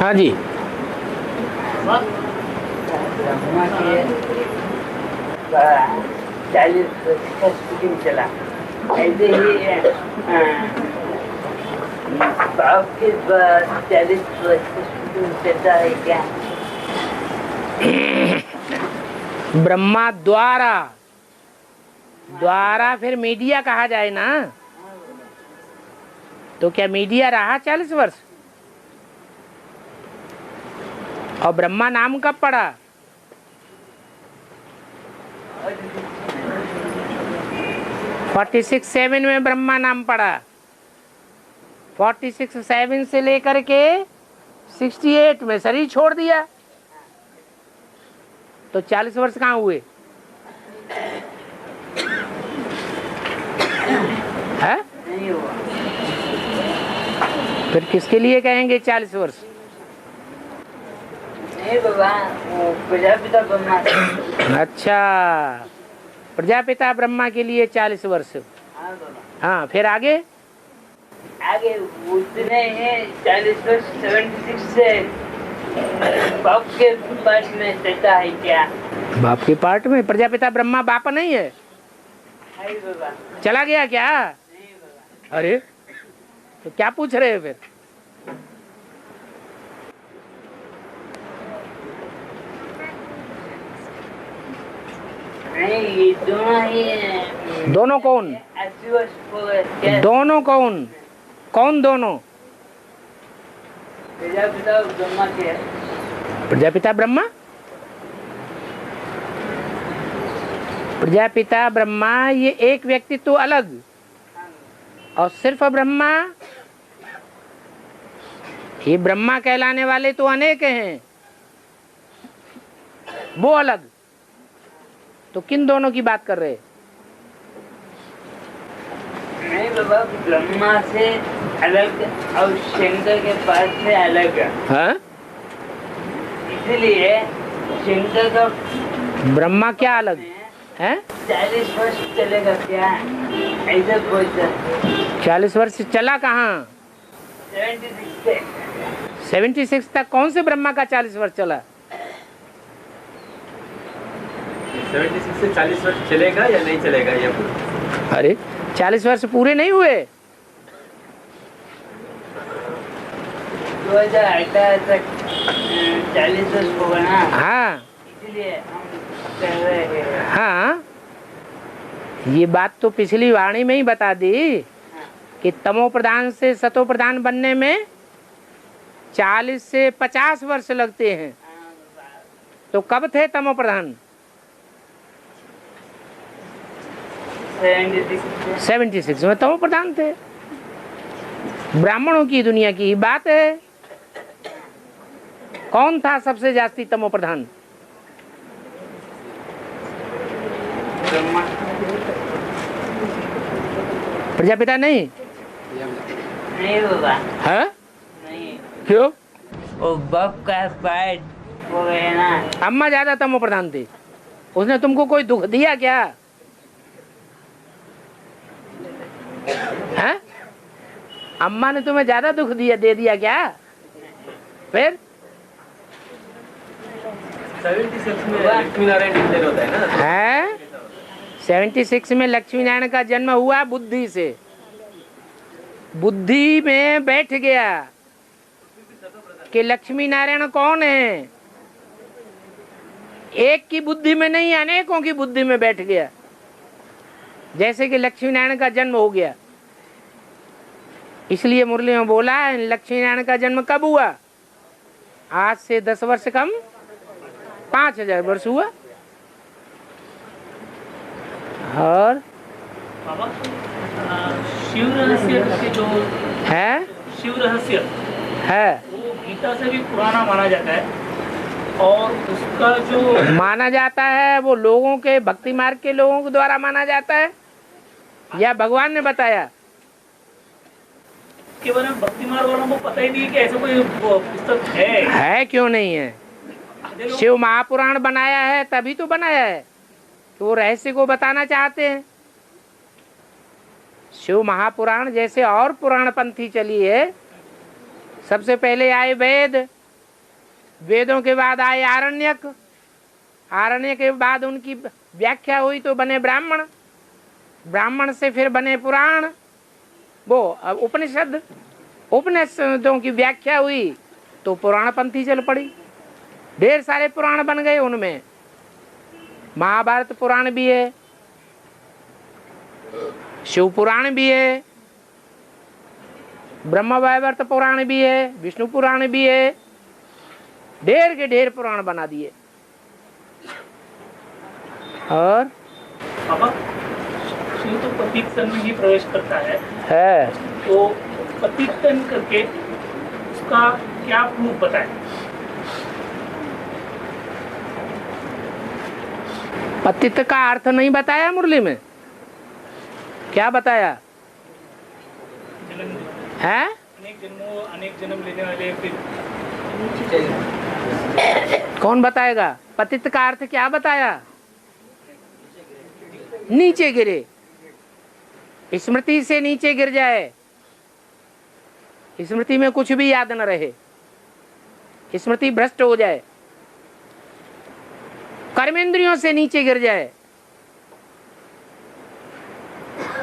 हाँ जी। ब्रह्मा के 40 वर्ष का स्कूलिंग चला, ऐसे ही बाप के 40 वर्ष का स्कूलिंग चलता है क्या? ब्रह्मा द्वारा फिर मीडिया कहा जाए ना, तो क्या मीडिया रहा 40 वर्ष? और ब्रह्मा नाम कब पड़ा? 46-7 में ब्रह्मा नाम पड़ा। 46-7 से लेकर के 68 में शरीर छोड़ दिया, तो 40 वर्ष कहाँ हुए? है? नहीं हुआ। फिर किसके लिए कहेंगे 40 वर्ष? नहीं बाबा, वो प्रजापिता ब्रह्मा। अच्छा, प्रजापिता ब्रह्मा के लिए 40 वर्ष। हाँ बाबा। हाँ, फिर आगे आगे उतने हैं 40 वर्ष 76 से बाप के पास में चलता है क्या? बाप के पार्ट में प्रजापिता ब्रह्मा बाप नहीं है? हाय बाबा। चला गया क्या? नहीं बाबा। अरे तो क्या पूछ रहे हैं फिर? नहीं, ये दोनों ही हैं। दोनों कौन? 80 वर्ष हो गए क्या? दोनों कौन? कौन दोनों? प्रजापिता ब्रह्मा के। प्रजापिता ब्रह्मा? प्रजापिता ब्रह्मा ये एक व्यक्तित्व तो अलग, और सिर्फ ब्रह्मा, ये ब्रह्मा कहलाने वाले तो अनेक हैं, वो अलग। तो किन दोनों की बात कर रहे? नहीं बाबा, ब्रह्मा से अलग और शंकर के पास से अलग है। हाँ? इसलिए शंकर का ब्रह्मा क्या अलग है? 40 वर्ष चलेगा क्या? ऐसा बोलते 40 वर्ष चला कहाँ? 76 से 76 तक कौन से ब्रह्मा का 40 वर्ष चला? 76 से 40 वर्ष चलेगा या नहीं चलेगा ये? अरे 40 वर्ष पूरे नहीं हुए? 2018 तक 40 वर्ष होगा ना। हाँ इसलिए हम कह रहे हैं। हाँ, ये बात तो पिछली वाणी में ही बता दी कि तमो प्रधान से सतो प्रधान बनने में 40 से 50 वर्ष लगते हैं। तो कब थे तमो प्रधान? 76 में तमो प्रधान थे। ब्राह्मणों की दुनिया की बात है। कौन था सबसे जास्ती तमो प्रधान? ब्रह्मा। प्रजापिता नहीं? नहीं बाबा, है? नहीं। क्यों? वो बाप का पार्ट हो गया ना। अम्मा ज्यादा तमो प्रधान थी, उसने तुमको कोई दुख दिया क्या? है? अम्मा ने तुम्हें ज्यादा दुख दे दिया क्या? फिर 76 में लक्ष्मी नारायण डिक्लेयर होता है ना? है 76 में लक्ष्मी नारायण का जन्म हुआ बुद्धि से, बुद्धि में बैठ गया कि लक्ष्मी नारायण कौन है। एक की बुद्धि में नहीं, अनेकों की बुद्धि में बैठ गया। जैसे कि लक्ष्मी नारायण का जन्म हो गया, इसलिए मुरली में बोला लक्ष्मी नारायण का जन्म कब हुआ? आज से 10 वर्ष कम 5000 वर्ष हुआ। और शिव रहस्य के जो है शिव रहस्य है वो गीता से भी पुराना माना जाता है, और उसका जो माना जाता है वो लोगों के भक्ति मार्ग के लोगों के द्वारा माना जाता है या भगवान ने बताया? के बारे में भक्ति मार्ग वालों को पता ही नहीं कि ऐसा कोई पुस्तक है। क्यों नहीं है? शिव महापुराण बनाया है तभी तो बनाया है, तो वो रहस्य को बताना चाहते हैं। शिव महापुराण जैसे और पुराण पंथी चली है, सबसे पहले आए वेद, वेदों के बाद आए आरण्यक, आरण्य के बाद उनकी व्याख्या हुई तो बने ब्राह्मण, ब्राह्मण से फिर बने पुराण, वो उपनिषद, उपनिषदों की व्याख्या हुई तो पुराणपंथी चल पड़ी। ढेर सारे पुराण बन गए, उनमें महाभारत पुराण भी है, शिव पुराण भी है, ब्रह्म वैवर्त पुराण भी है, विष्णु पुराण भी है, ढेर के ढेर पुराण बना दिए। और बाबा शिव तो पतित तन में ही प्रवेश करता है, तो पतित तन करके उसका क्या प्रूफ बताए? पतित का अर्थ नहीं बताया मुरली में, क्या बताया जन्म है? अनेक जन्म लेने वाले, फिर कौन बताएगा? पतित का अर्थ क्या बताया? नीचे गिरे, स्मृति से नीचे गिर जाए, स्मृति में कुछ भी याद न रहे, स्मृति भ्रष्ट हो जाए, कर्मेंद्रियों से नीचे गिर जाए,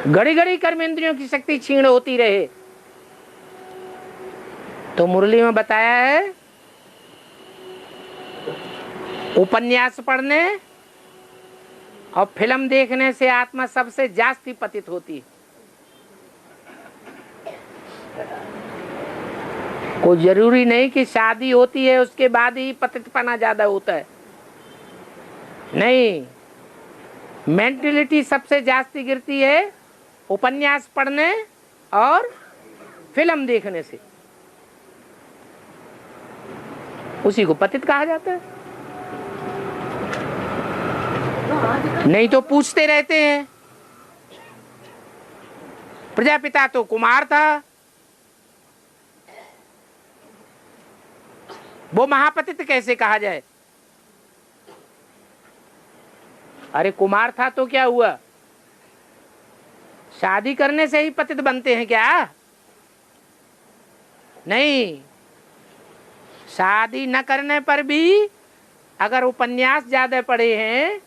घड़ी घड़ी कर्मेंद्रियों की शक्ति क्षीण होती रहे। तो मुरली में बताया है उपन्यास पढ़ने और फिल्म देखने से आत्मा सबसे जास्ती पतित होती है। कोई जरूरी नहीं कि शादी होती है उसके बाद ही पतितपना ज्यादा होता है, नहीं, मेंटलिटी सबसे जास्ती गिरती है उपन्यास पढ़ने और फिल्म देखने से, उसी को पतित कहा जाता है। नहीं तो पूछते रहते हैं प्रजापिता तो कुमार था, वो महापतित कैसे कहा जाए? अरे कुमार था तो क्या हुआ? शादी करने से ही पतित बनते हैं क्या? नहीं, शादी न करने पर भी अगर उपन्यास ज्यादा पढ़े हैं,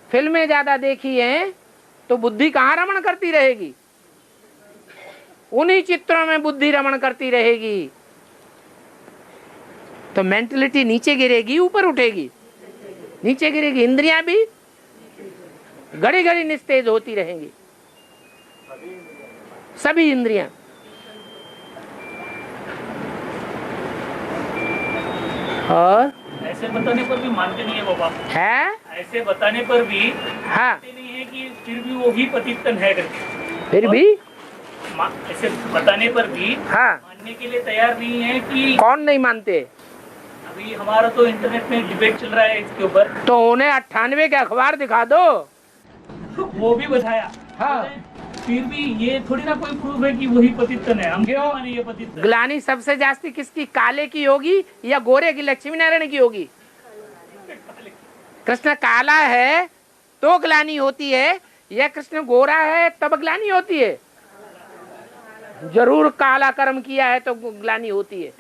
फिल्में ज्यादा देखी हैं, तो बुद्धि कहाँ रमण करती रहेगी? उन्हीं चित्रों में बुद्धि रमण करती रहेगी। तो मेंटलिटी नीचे गिरेगी ऊपर उठेगी? नीचे गिरेगी। इंद्रियां भी घड़ी घड़ी निस्तेज होती रहेंगी, सभी इंद्रियां। और ऐसे बताने पर भी मानते नहीं है बाबा, है, ऐसे बताने पर भी हाँ, मानते नहीं है कि फिर भी वो भी पतितन है करके, फिर भी ऐसे बताने पर भी हाँ, मानने के लिए तैयार नहीं है कि कौन नहीं मानते? अभी हमारा तो इंटरनेट में डिबेट चल रहा है इसके ऊपर, तो उन्हें 98 के अखबार दिखा दो, वो भी बताया। हाँ, फिर भी ये थोड़ी ना कोई प्रूफ है कि वही पतितन है। हम क्यों माने ये पतितन? ग्लानी सबसे जास्ती किसकी? काले की होगी या गोरे की? लक्ष्मी नारायण की होगी। कृष्ण काला है तो ग्लानी होती है, या कृष्ण गोरा है तब ग्लानी होती है? जरूर काला कर्म किया है तो ग्लानी होती है।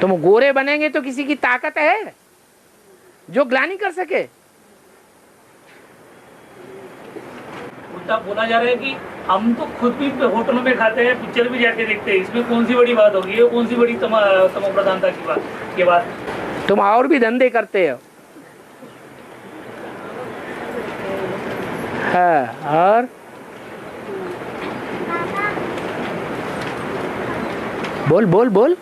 तुम गोरे बनेंगे तो किसी की ताकत है जो ग्लानी कर सके? उल्टा बोला जा रहा है कि हम तो खुद भी होटलों में खाते हैं, पिक्चर भी जाके देखते हैं, इसमें कौन सी बड़ी बात होगी? ये कौन सी बड़ी तमो प्रधानता की बात? तुम और भी धंधे करते हो। हाँ, और बोल बोल बोल,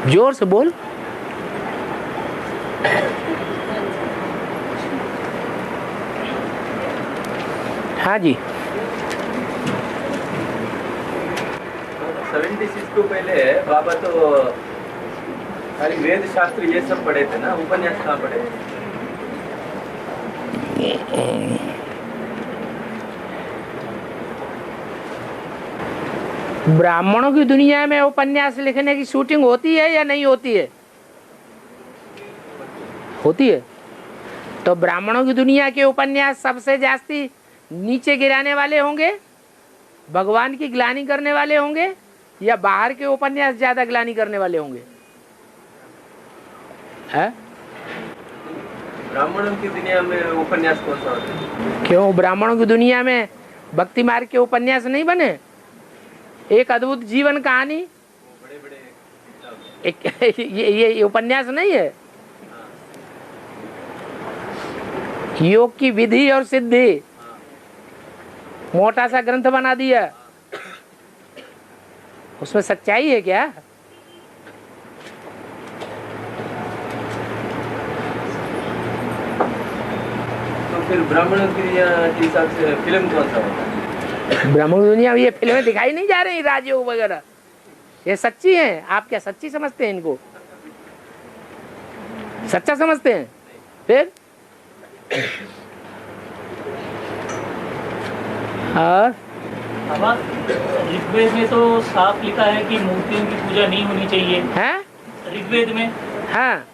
जोर से बोल। हाँ जी, 76 को पहले बाबा तो खाली वेद शास्त्र ये सब पढ़े थे ना, उपन्यास कहाँ पढ़े? ब्राह्मणों की दुनिया में उपन्यास लिखने की शूटिंग होती है या नहीं होती है? होती है। तो ब्राह्मणों की दुनिया के उपन्यास सबसे जास्ती नीचे गिराने वाले होंगे, भगवान की ग्लानि करने वाले होंगे, या बाहर के उपन्यास ज्यादा ग्लानि करने वाले होंगे? है? ब्राह्मणों की दुनिया में उपन्यास कौन सा होता है? क्यों ब्राह्मणों की दुनिया में भक्ति मार्ग के उपन्यास नहीं बने? एक अद्भुत जीवन कहानी, बड़े बड़े एक ये उपन्यास नहीं है। योग की विधि और सिद्धि मोटा सा ग्रंथ बना दिया, उसमें सच्चाई है क्या? तो फिर ब्राह्मणों की दुनिया के हिसाब से फिल्म कौन सा होता है? ब्राह्मण दुनिया में ये फिल्में दिखाई नहीं जा रही, राजयोग वगैरह, ये सच्ची हैं। आप क्या सच्ची समझते हैं इनको? सच्चा समझते हैं? फिर और बाबा ऋग्वेद में तो साफ लिखा है कि मूर्तियों की पूजा नहीं होनी चाहिए हैं? ऋग्वेद में। हाँ,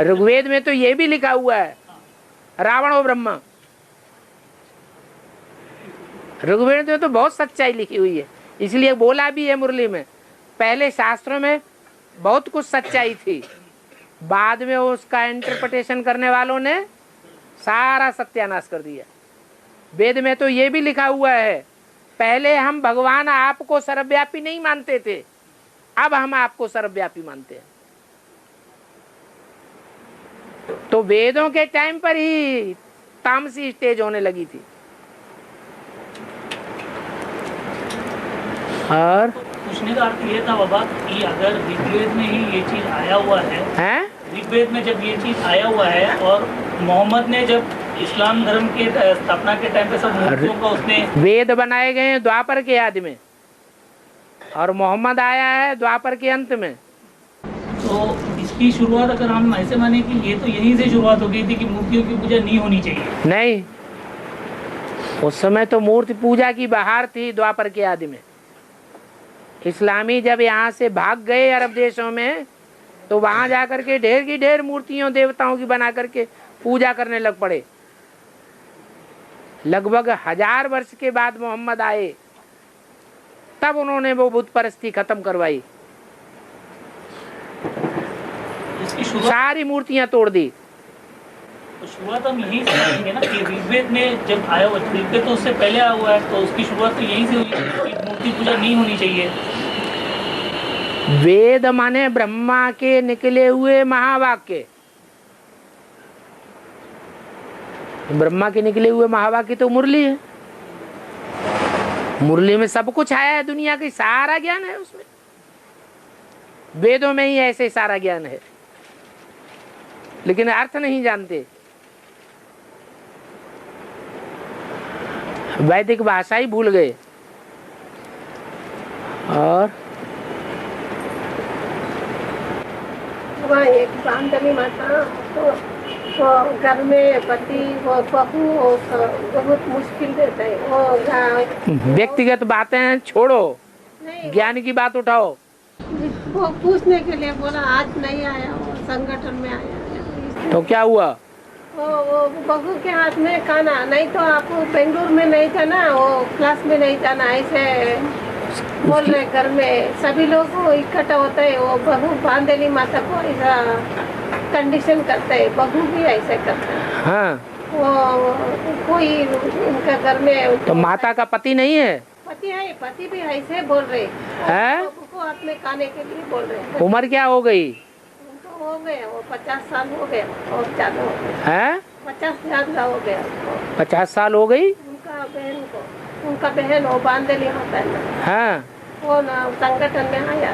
ऋग्वेद में तो ये भी लिखा हुआ है, रावण और ब्रह्मा। ऋग्वेद में तो बहुत सच्चाई लिखी हुई है, इसलिए बोला भी है मुरली में। पहले शास्त्रों में बहुत कुछ सच्चाई थी, बाद में उसका इंटरप्रिटेशन करने वालों ने सारा सत्यानाश कर दिया। वेद में तो ये भी लिखा हुआ है, पहले हम भगवान आपको सर्वव्यापी नहीं मानते थे, अब हम आपको सर्वव्यापी मानते हैं। तो वेदों के टाइम पर ही तामसी स्टेज होने लगी थी। और पूछने का अर्थ ये था बाबा कि अगर ऋग्वेद में ही ये चीज आया हुआ है, ऋग्वेद में जब ये चीज आया हुआ है और मोहम्मद ने जब इस्लाम धर्म के स्थापना के टाइम पे सब मूर्तियों का उसने वेद बनाए गए हैं द्वापर के आदि में, और मोहम्मद आया है द्वापर के अंत में। तो इसकी शुरुआत अगर हम ऐसे माने कि ये तो यहीं से शुरुआत हो गई थी कि मूर्तियों की पूजा नहीं होनी चाहिए। नहीं, उस समय तो मूर्ति पूजा की बहार थी द्वापर के आदि में। इस्लामी जब यहाँ से भाग गए अरब देशों में, तो वहां जाकर के ढेर की ढेर मूर्तियों देवताओं की बना करके पूजा करने लग पड़े। लगभग 1000 वर्ष के बाद मोहम्मद आए, तब उन्होंने वो बुत परस्ती खत्म करवाई, इसकी शुरुआत सारी मूर्तियां तोड़ दी। तो शुरुआत हम यहीं से करेंगे ना कि ऋग्वेद में जब आया हुआ, ऋग्वेद तो उससे पहले आया हुआ है, तो उसकी शुरुआत तो यहीं से हुई कि मूर्ति पूजा नहीं होनी चाहिए। वेद माने ब्रह्मा के निकले हुए महावाक्य, ब्रह्मा के निकले हुए महावाक्य तो मुरली है। मुरली में सब कुछ आया है, दुनिया की सारा ज्ञान है उसमें। वेदों में ही ऐसे सारा ज्ञान है, लेकिन अर्थ नहीं जानते। वैदिक भाषा ही भूल गए। और वहाँ एक बांधनी माता, तो घर में पति वो बहू बहुत मुश्किल देता है। वो व्यक्तिगत बातें छोड़ो, नहीं, ज्ञान की बात उठाओ। वो पूछने के लिए बोला आज नहीं आया, वो संगठन में आया। तो क्या हुआ? वो बहू के हाथ में खाना, नहीं तो आप बेंगलुरु में नहीं जाना, वो क्लास में नहीं जाना, ऐसे बोल रहे। घर में सभी लोग इकट्ठा होता है, वो बहू बांधेली माता को ऐसा कंडीशन करता है, बहू भी ऐसे करता है। हाँ, वो कोई उनका घर में तो माता का पति नहीं है? पति है, पति भी ऐसे बोल रहे हैं? बहू को हाथ में खाने के लिए बोल रहे। उम्र क्या हो गई? उनको हो गया, वो 50 साल हो गया और ज्यादा हो गया। हैं? 50 ज्यादा हो गया। 50 साल हो गई? उनका बहन को, उनका बहन वो बांधेली होता है ना, हाँ, वो ना संगठन में आया,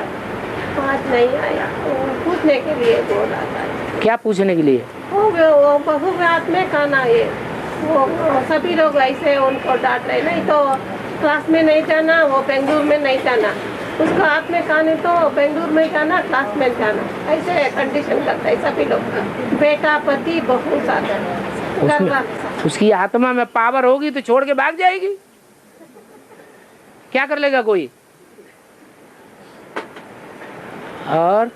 आज नहीं आया। वो पूछने के लिए बोला था। क्या पूछने के लिए? हो गया, वो बहू के हाथ में खाना है। वो सभी लोग ऐसे उनको डांट रहे, नहीं तो क्लास में नहीं जाना, वो बेंगलुरु में नहीं जाना, उसका हाथ में खाने तो बेंगलुरु में जाना, क्लास में जाना, ऐसे कंडीशन करता है सभी लोग। बेटा, पति, बहू साथ। उसकी आत्मा में पावर होगी तो छोड़ के भाग जाएगी, क्या कर लेगा कोई? और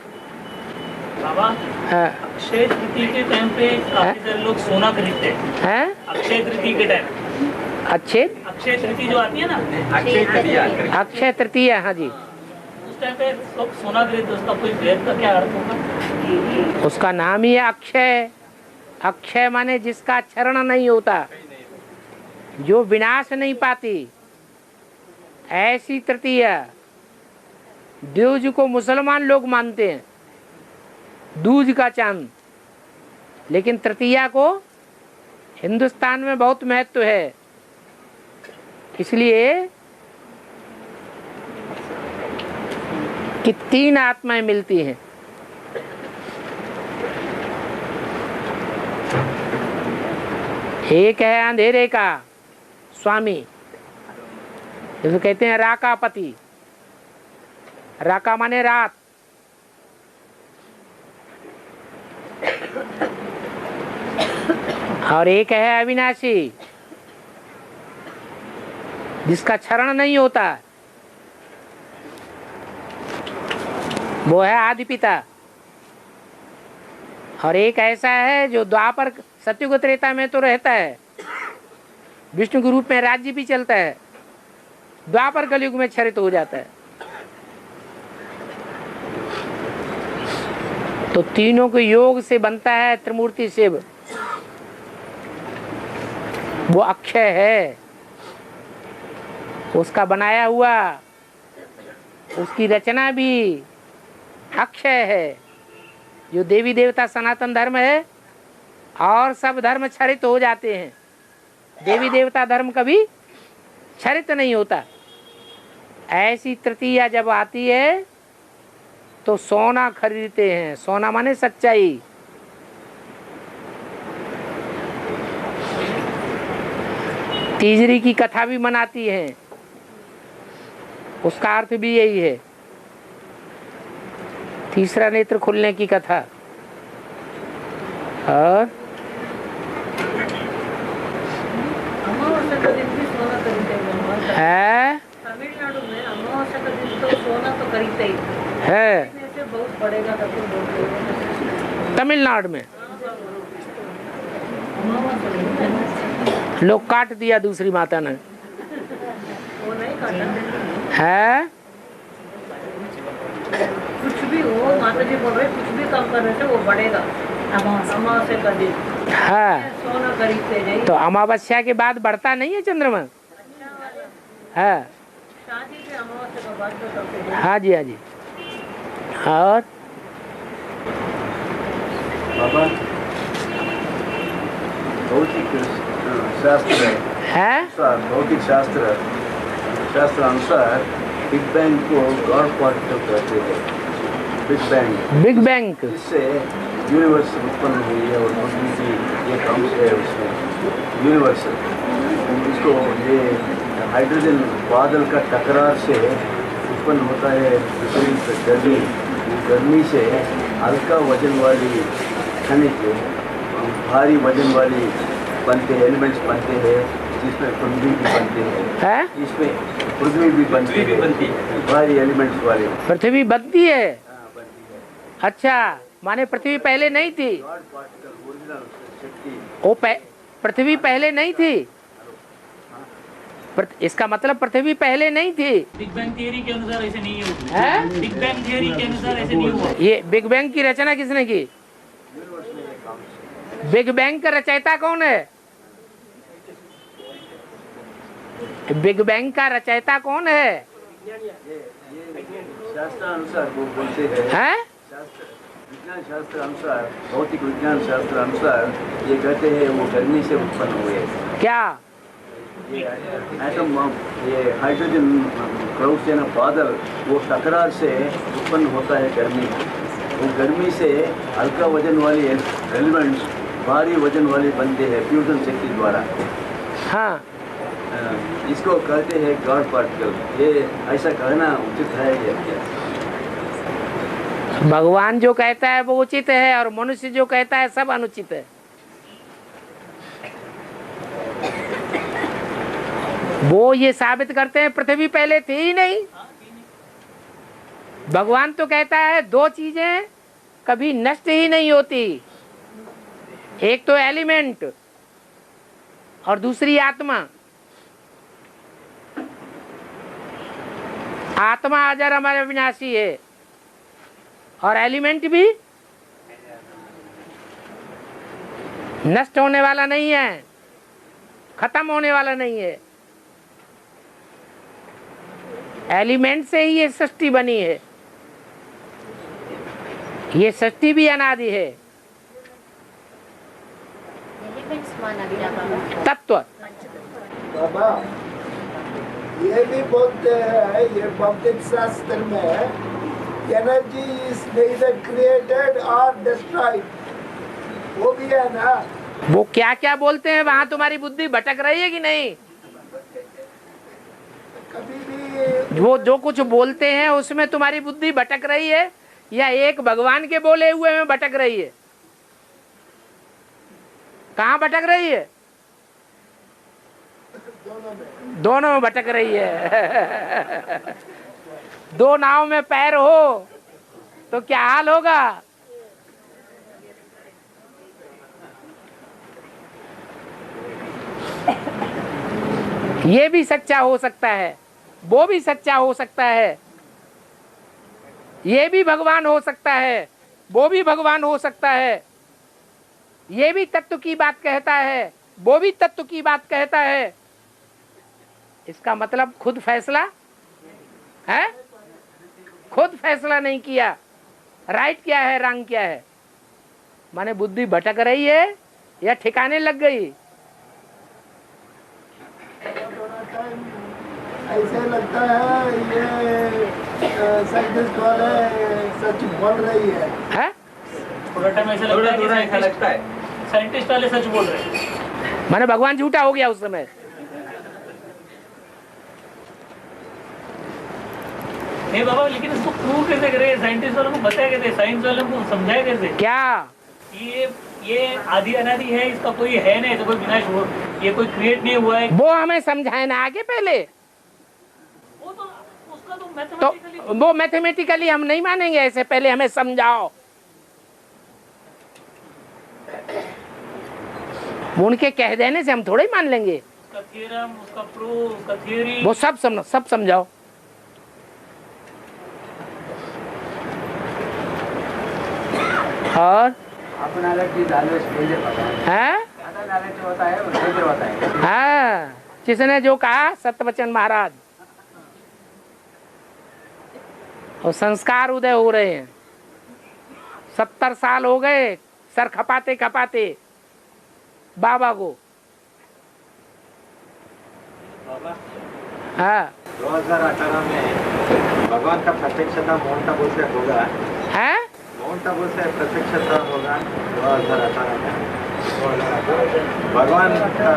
बाबा हाँ, अक्षय तृतीया के टाइम पे काफी सारे लोग सोना खरीदते हैं। हैं? अक्षय तृतीया के टाइम अच्छे अक्षय तृतीया जो आती है ना, अक्षय तृतीया अक्षय तृतीया, हाँ जी, उस टाइम पे लोग सोना खरीदते, तो उसका कोई वेद का क्या अर्थ होगा? उसका नाम ही है अक्षय। अक्षय माने जिसका क्षरण नहीं होता, जो विनाश नहीं पाती, ऐसी तृतीया। दूज को मुसलमान लोग मानते हैं, दूज का चांद, लेकिन तृतीया को हिंदुस्तान में बहुत महत्व है। इसलिए कि 3 आत्माएं मिलती हैं। एक है अंधेरे का स्वामी, जिसे कहते हैं राकापति। राका माने रात, और एक है अविनाशी, जिसका क्षरण नहीं होता, वो है आदि पिता। और एक ऐसा है जो द्वापर सत्युग त्रेता में तो रहता है, विष्णु के रूप में राज्य भी चलता है, द्वापर कलयुग में क्षरित हो जाता है। तो तीनों के योग से बनता है त्रिमूर्ति शिव। वो अक्षय है, उसका बनाया हुआ, उसकी रचना भी अक्षय है। जो देवी देवता सनातन धर्म है, और सब धर्म क्षरित हो जाते हैं, देवी देवता धर्म कभी क्षरित नहीं होता। ऐसी तृतीया जब आती है तो सोना खरीदते हैं। सोना माने सच्चाई। तीजरी की कथा भी मनाती हैं, उसका अर्थ भी यही है, तीसरा नेत्र खुलने की कथा। और अमावस्या का दिन भी सोना खरीदते हैं। है तमिलनाडु में अमावस्या का दिन तो सोना तो खरीदते ही है ऐसे बहुत पड़ेगा करके बोलते हैं। तमिलनाडु में अमावस्या लोग काट दिया दूसरी माता ने, वो नहीं काटा, है कुछ भी हो, माता जी बोल रहे कुछ भी काम करने से वो बढ़ेगा। अमावस्या का दिन है। सोना खरीदते जाइए। तो अमावस्या के बाद बढ़ता नहीं है चंद्रमा? है। शादी के अमावस्या का बाद तो करते जाइए। हाँ जी, हाँ जी। और बाबा भौतिक शास्त्र है, भौतिक शास्त्र अनुसार बिग बैंग को गॉड पार्टिकल कहते हैं। बिग बैंग इससे यूनिवर्स उत्पन्न हुई है, और पृथ्वी की एक अंश है उसमें यूनिवर्स। इसको ये हाइड्रोजन बादल का टकराव से उत्पन्न होता है विपरीत गर्मी। गर्मी से हल्का वजन वाली खनिज भारी वजन वाली बनते हैं, एलिमेंट्स बनते हैं, जिसमें पृथ्वी भी बनते हैं, इसमें पृथ्वी भी बनती है, भारी एलिमेंट्स वाले पृथ्वी बनती है। हाँ, बनती है। अच्छा, माने पृथ्वी पहले नहीं थी? गॉड पार्टिकल ओरिजिनल शक्ति। वो पृथ्वी पहले नहीं थी? इसका मतलब पृथ्वी पहले नहीं थी। बिग बैंग थियरी के अनुसार ऐसे नहीं है? बिग बैंग थियरी के अनुसार ऐसे नहीं हुआ। ये बिग बैंग की रचना किसने की? बिग बैंग का रचयिता कौन है? बिग बैंग का रचयिता कौन है? शास्त्र अनुसार वो बोलते हैं, विज्ञान शास्त्र अनुसार, भौतिक विज्ञान शास्त्र अनुसार ये कहते हैं वो गर्मी से उत्पन्न हुए। क्या? ये एटम, ये हाइड्रोजन क्लाउड से ना बादल, वो टकरार से उत्पन्न होता है गर्मी। वो गर्मी से हल्का वजन वाली एलिमेंट्स भारी वजन वाले बनते हैं फ्यूजन शक्ति द्वारा। हाँ, इसको कहते हैं गॉड पार्टिकल। ये ऐसा कहना उचित है या क्या? भगवान जो कहता है वो उचित है, और मनुष्य जो कहता है सब अनुचित है। वो ये साबित करते हैं पृथ्वी पहले थी ही नहीं। भगवान तो कहता है दो चीजें कभी नष्ट ही नहीं होती, एक तो एलिमेंट और दूसरी आत्मा। आत्मा अजर अमर अविनाशी है और एलिमेंट भी नष्ट होने वाला नहीं है, खत्म होने वाला नहीं है। एलिमेंट से ही ये सृष्टि बनी है, ये सृष्टि भी अनादि है। तत्व बाबा ये भी बोलते हैं, ये भौतिक शास्त्र में एनर्जी इज नेदर क्रिएटेड और डिस्ट्रॉयड, वो भी है ना। वो क्या क्या बोलते हैं, वहां तुम्हारी बुद्धि भटक रही है कि नहीं? कभी भी वो जो कुछ बोलते हैं उसमें तुम्हारी बुद्धि भटक रही है या एक भगवान के बोले हुए में भटक रही है? कहाँ भटक रही है? दोनों में भटक रही है। दो नाव में पैर हो तो क्या हाल होगा? ये भी सच्चा हो सकता है, वो भी सच्चा हो सकता है, ये भी भगवान हो सकता है, वो भी भगवान हो सकता है, ये भी तत्व की बात कहता है, वो भी तत्व की बात कहता है। इसका मतलब खुद फैसला है, खुद फैसला नहीं किया, राइट क्या है रॉन्ग क्या है। माने बुद्धि भटक रही है या ठिकाने लग गई? ऐसे लगता है ये साइंटिस्ट वाले सच बोल रही है? थोड़ा टाइम ऐसा लगता है साइंटिस्ट वाले सच बोल रहे हैं। माने भगवान झूठा हो गया उस समय। नहीं बाबा, लेकिन इसको प्रूव कैसे करे? साइंटिस्ट वालों को बताया कैसे, साइंस वालों को समझाया कैसे? क्या ये आदि अनादि है, इसका कोई है नहीं, तो कोई विनाश हो, ये कोई क्रिएट नहीं हुआ है। वो हमें समझाए ना आगे पहले। वो तो उसका तो मैथमेटिकली तो वो मैथमेटिकली हम नहीं मानेंगे, ऐसे पहले हमें समझाओ। उनके कह देने से हम थोड़े ही मान लेंगे। उसका थ्योरम, उसका प्रूफ, उसका थ्योरी, वो सब समझाओ। और हाँ, जिसने जो कहा सत्यवचन महाराज, और संस्कार उदय हो रहे हैं। 70 साल हो गए सर खपाते खपाते बाबा को। हाँ 2018 में भगवान का प्रत्यक्षता माउंट आबू से होगा है, माउंट आबू से प्रत्यक्षता होगा 2018 में। भगवान का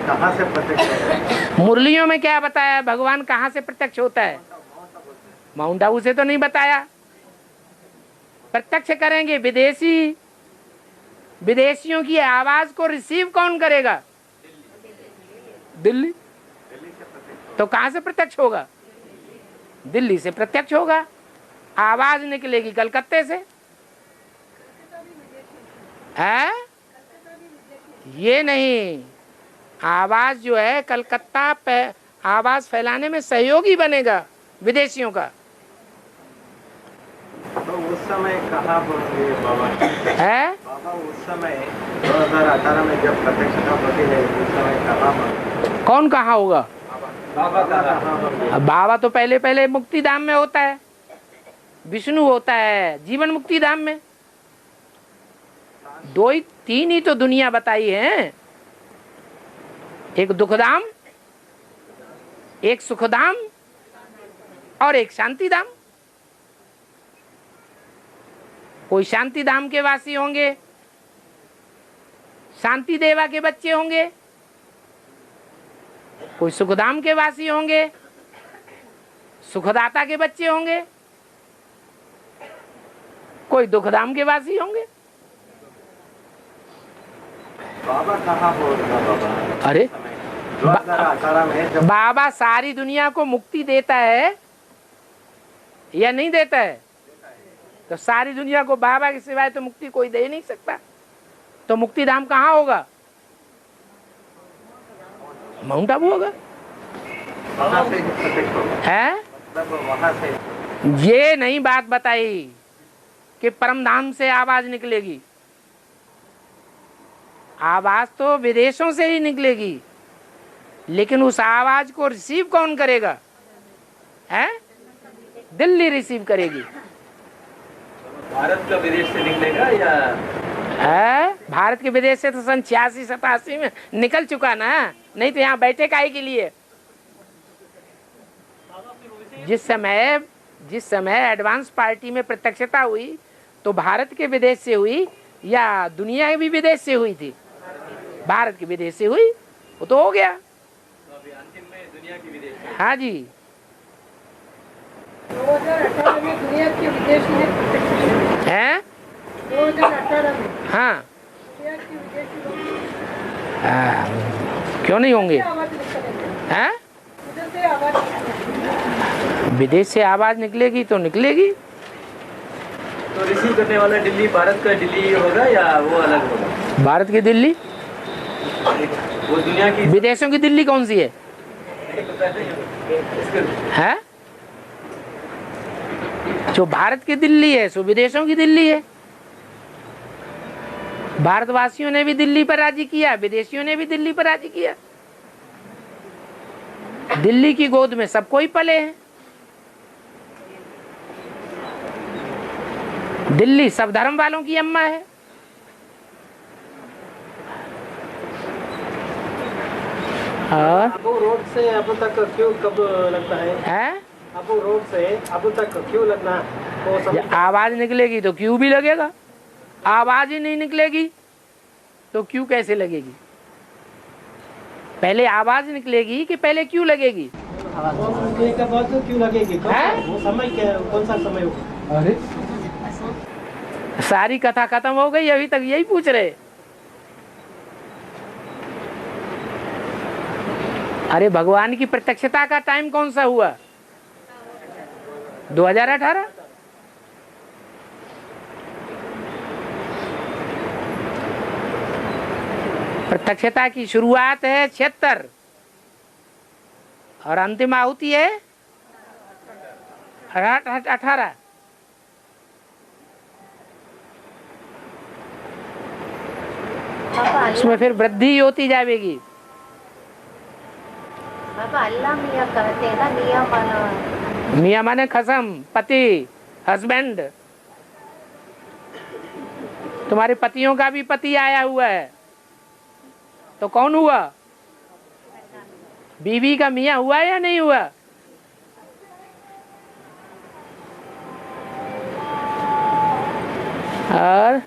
कहाँ से प्रत्यक्ष होगा? मुरलियों में क्या बताया भगवान कहाँ से प्रत्यक्ष होता है? माउंट आबू से तो नहीं बताया। प्रत्यक्ष करेंगे विदेशी, विदेशियों की आवाज को रिसीव कौन करेगा? दिल्ली। तो कहां से प्रत्यक्ष होगा? दिल्ली से प्रत्यक्ष होगा। आवाज निकलेगी कलकत्ते से। है ये नहीं, आवाज जो है कलकत्ता पे आवाज फैलाने में सहयोगी बनेगा विदेशियों का। तो उस समय कहाँ होंगे बाबा? है बाबा उस समय 2018 में जब प्रत्यक्षता होती है उस समय कहाँ होंगे? कौन कहाँ होगा? बाबा कहाँ होंगे? अब बाबा तो पहले पहले मुक्ति धाम में होता है, विष्णु होता है जीवन मुक्ति धाम में। 2 ही 3 ही तो दुनिया बताई है, एक दुखधाम, एक सुखधाम और एक शांति धाम। कोई शांति धाम के वासी होंगे, शांति देवा के बच्चे होंगे, कोई सुखधाम के वासी होंगे, सुखदाता के बच्चे होंगे, कोई दुखधाम के वासी होंगे। बाबा कहाँ होगा बाबा? अरे 2018 में जब बाबा सारी दुनिया को मुक्ति देता है या नहीं देता है? तो सारी दुनिया को बाबा के सिवाय तो मुक्ति कोई दे नहीं सकता। तो मुक्ति धाम कहाँ होगा? माउंट आबू होगा। कहाँ से प्रत्यक्ष होगा? है वहाँ से ये नहीं बात बताई कि परम धाम से आवाज निकलेगी। आवाज तो विदेशों से ही निकलेगी, लेकिन उस आवाज को रिसीव कौन करेगा? है दिल्ली रिसीव करेगी। भारत का विदेश से निकलेगा या है? भारत के विदेश से तो सन 86-87 में निकल चुका ना, नहीं तो यहाँ बैठे काहे के लिए? जिस समय एडवांस पार्टी में प्रत्यक्षता हुई तो भारत के विदेश से हुई या दुनिया भी विदेश से हुई थी? भारत के विदेश से हुई, वो तो हो गया। तो अभी अंतिम में दुनिया की विदेश से। हाँ जी, 2018 में दुनिया के विदेश में हैं? 2018 में हाँ, दुनिया के विदेशी लोग क्यों नहीं होंगे? आवाज निकलेगी, हैं? उधर से आवाज निकलेगी। विदेश से आवाज निकलेगी तो निकलेगी। तो रिसीव करने वाला दिल्ली, भारत का दिल्ली होगा या वो अलग होगा? भारत की दिल्ली, वो दुनिया की विदेशों की दिल्ली कौन सी है? है? जो भारत की दिल्ली है सो विदेशों की दिल्ली है। भारतवासियों ने भी दिल्ली पर राजी किया, विदेशियों ने भी दिल्ली पर राजी किया। दिल्ली की गोद में सब कोई पले हैं। दिल्ली सब धर्म वालों की अम्मा है। और अबू रोड से अब तक क्यों कब लगता है? अबू रोड से अब तक क्यों लगना? वो जब आवाज निकलेगी तो क्यों भी लगेगा। आवाज ही नहीं निकलेगी तो क्यों कैसे लगेगी? पहले आवाज निकलेगी कि पहले क्यों लगेगी? के बाद तो क्यों लगेगी? वो समय क्या, कौन सा समय होगा? अरे सारी कथा खत्म हो गई, अभी तक यही पूछ रहे। अरे भगवान की प्रत्यक्षता का टाइम कौन सा हुआ? 2018। प्रत्यक्षता की शुरुआत है 76 और अंतिम आहुति है 18। उसमें फिर वृद्धि होती जाएगी। अल्लाह मियाँ कहते हैं ना, मियाँ माना, मियाँ माने खसम, पति, हस्बैंड। तुम्हारे पतियों का भी पति आया हुआ है तो कौन हुआ? बीवी का मियाँ हुआ या नहीं हुआ? और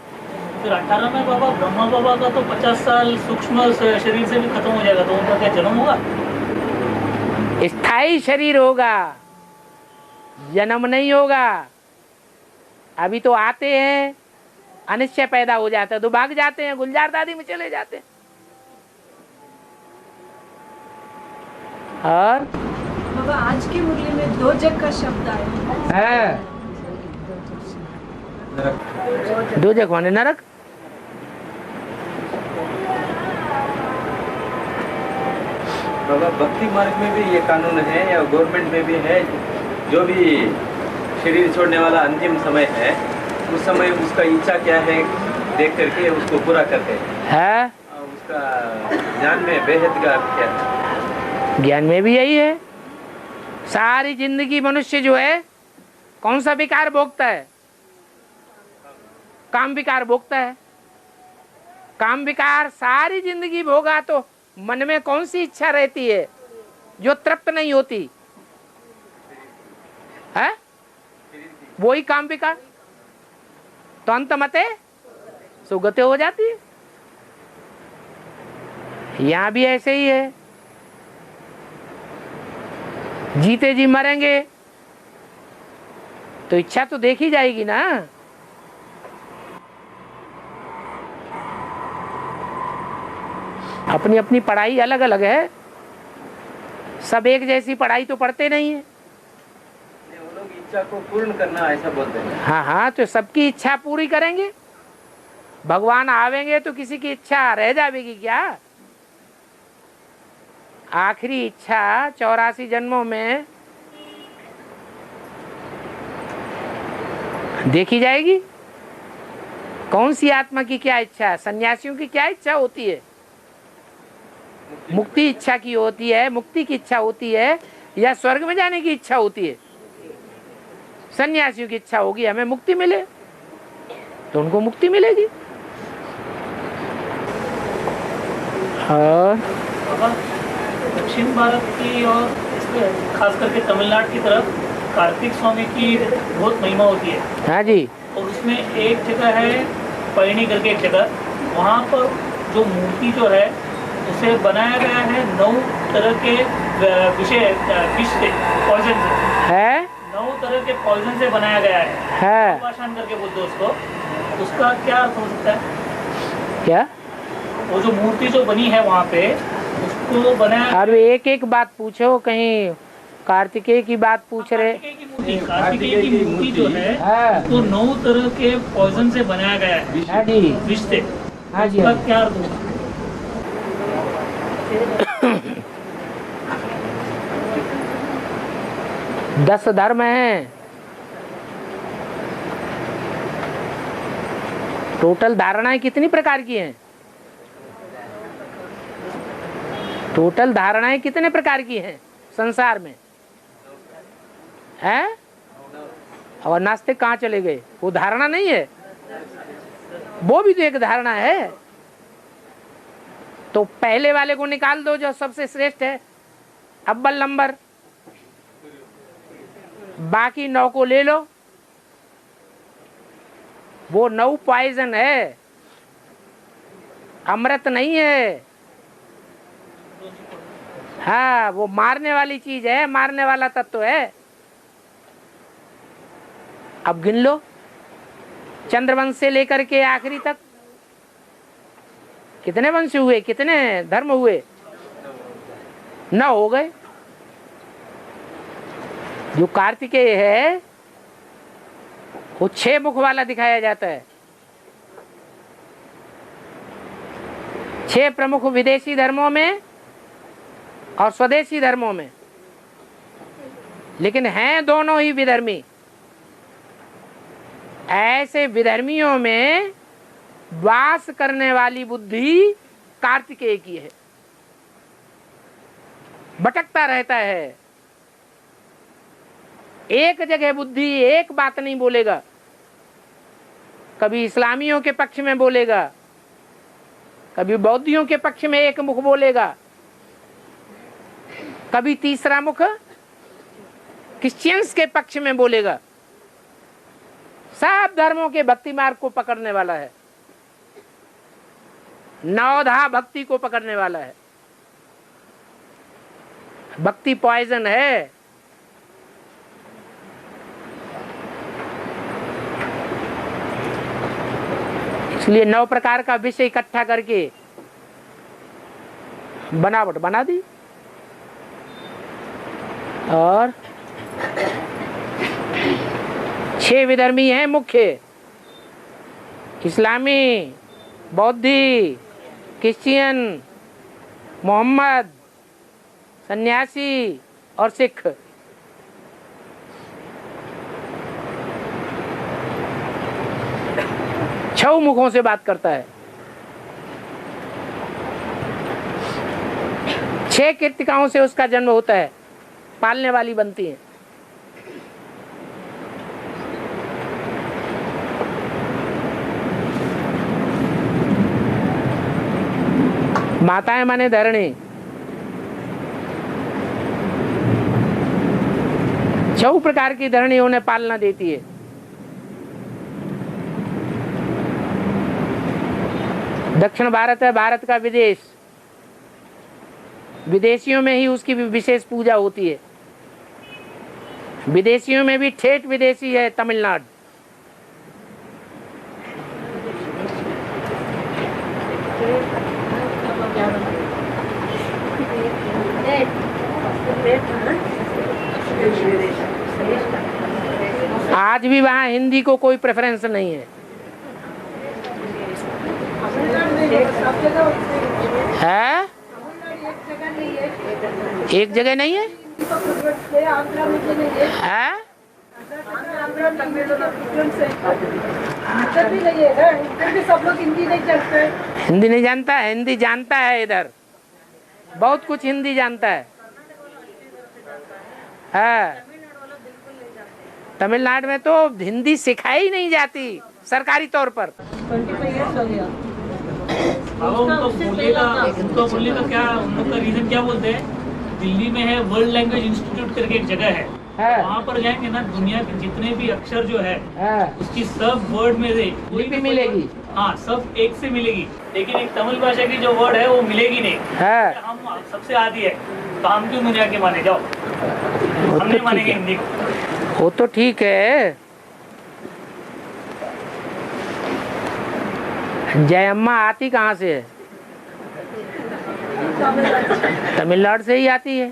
फिर 18 में बाबा ब्रह्मा बाबा का तो 50 साल सूक्ष्म शरीर से भी खत्म हो जाएगा, तो उनका क्या जन्म होगा? स्थायी शरीर होगा, जन्म नहीं होगा। अभी तो आते हैं, अनिश्चय पैदा हो जाता है तो भाग जाते हैं, गुलजार दादी में चले जाते हैं। और बाबा आज की मुरली में दो जग का शब्द आया है। दो जग माने नरक। बाबा भक्ति मार्ग में भी ये कानून है या गवर्नमेंट में भी है? जो भी शरीर छोड़ने वाला अंतिम समय है उस समय उसका इच्छा क्या है देख करके उसको पूरा करते हैं। उसका ज्ञान में बेहद का क्या है? ज्ञान में भी यही है। सारी जिंदगी मनुष्य जो है कौन सा विकार भोगता है? काम विकार भोगता है। काम विकार सारी जिंदगी भोगा तो मन में कौन सी इच्छा रहती है जो तृप्त नहीं होती है? वही काम विकार तो अंत मते सुगते हो जाती है। यहां भी ऐसे ही है। जीते जी मरेंगे तो इच्छा तो देखी जाएगी ना। अपनी अपनी पढ़ाई अलग अलग है, सब एक जैसी पढ़ाई तो पढ़ते नहीं है। वो लोग इच्छा को पूर्ण करना ऐसा बोलते हैं। हाँ हाँ, तो सबकी इच्छा पूरी करेंगे। भगवान आवेंगे तो किसी की इच्छा रह जाएगी क्या? आखिरी इच्छा 84 जन्मों में देखी जाएगी। कौन सी आत्मा की क्या इच्छा है? सन्यासियों की क्या इच्छा होती है? मुक्ति इच्छा की होती है, मुक्ति की इच्छा होती है, या स्वर्ग में जाने की इच्छा होती है? सन्यासियों की इच्छा होगी हमें मुक्ति मिले, तो उनको मुक्ति मिलेगी। और दक्षिण भारत की और खास करके तमिलनाडु की तरफ कार्तिक स्वामी की बहुत महिमा होती है। हाँ जी। और उसमें एक जगह है पैनी करके एक जगह, वहाँ पर जो मूर्ति जो है उसे बनाया गया है 9 तरह के विष से, पॉइजन से है, 9 तरह के पॉइजन से बनाया गया है। पाषाण करके बोलते उसको, उसका क्या अर्थ हो सकता है? क्या वो जो मूर्ति जो बनी है वहाँ पे उसको बनाया। अरे एक एक बात पूछो, कहीं कार्तिकेय की बात पूछ रहे। कार्तिकेय की मूर्ति जो है वो 9 तरह के पॉइजन से बनाया गया है। हाँ जी, विष से। हाँ जी। उसका क्या अर्थ होगा? 10 धर्म हैं। टोटल धारणाएं कितनी प्रकार की हैं? टोटल धारणाएं कितने प्रकार की हैं संसार में? हैं? और नास्तिक कहाँ चले गए? वो धारणा नहीं है, वो भी तो एक धारणा है। तो पहले वाले को निकाल दो जो सबसे श्रेष्ठ है, अव्वल नंबर, बाकी 9 को ले लो। वो 9 पॉइजन है, अमृत नहीं है। हाँ, वो मारने वाली चीज है, मारने वाला तत्व है। अब गिन लो, चंद्रवंश से लेकर के आखिरी तक कितने वंश हुए, कितने धर्म हुए? 9 हो गए। जो कार्तिकेय है वो 6 मुख वाला दिखाया जाता है। 6 प्रमुख विदेशी धर्मों में और स्वदेशी धर्मों में, लेकिन हैं दोनों ही विधर्मी। ऐसे विधर्मियों में वास करने वाली बुद्धि कार्तिकेय की है, भटकता रहता है। एक जगह बुद्धि एक बात नहीं बोलेगा, कभी इस्लामियों के पक्ष में बोलेगा, कभी बौद्धियों के पक्ष में एक मुख बोलेगा, कभी तीसरा मुख क्रिश्चियंस के पक्ष में बोलेगा। सब धर्मों के भक्ति मार्ग को पकड़ने वाला है, नवधा भक्ति को पकड़ने वाला है। भक्ति पॉइजन है। इसलिए 9 प्रकार का विषय इकट्ठा करके बनावट बना दी। और 6 विधर्मी हैं मुख्य, इस्लामी, बौद्धि, क्रिश्चियन, मोहम्मद, सन्यासी और सिख। छह मुखों से बात करता है। 6 कृतिकाओं से उसका जन्म होता है, पालने वाली बनती है। माताएं माने धरणी। 6 प्रकार की धरणी उन्हें पालना देती है। दक्षिण भारत है भारत का विदेश, विदेशियों में ही उसकी विशेष पूजा होती है। विदेशियों में भी ठेठ विदेशी है तमिलनाडु। आज भी वहाँ हिंदी को कोई प्रेफरेंस नहीं है। है? एक जगह नहीं है? है? तमिल और डिफरेंस है, इधर भी नहीं है ना, इधर भी सब लोग हिंदी नहीं जानते। हिंदी नहीं जानता है, हिंदी जानता है, इधर बहुत कुछ हिंदी जानता है। हाँ, तमिलनाडु में तो हिंदी सिखाई ही नहीं जाती सरकारी तौर पर। 25 years हो गया। उनको बोलने का क्या, उन लोग का रीजन क्या बोलते हैं, दिल्ली में है वर्ल्ड लैंग्वेज इंस्टीट्यूट करके एक जगह है, वहाँ पर जाएंगे ना, दुनिया के जितने भी अक्षर जो है उसकी सब वर्ड में से कोई भी मिलेगी। हाँ, सब एक से मिलेगी, लेकिन एक तमिल भाषा की जो वर्ड है वो मिलेगी नहीं। हम सबसे आदी है, तो हम क्यों दुनिया के माने, जाओ हम नहीं मानेंगे हिंदी को। वो तो ठीक है। जयम्मा आती कहाँ से है? तमिलनाडु से ही आती है।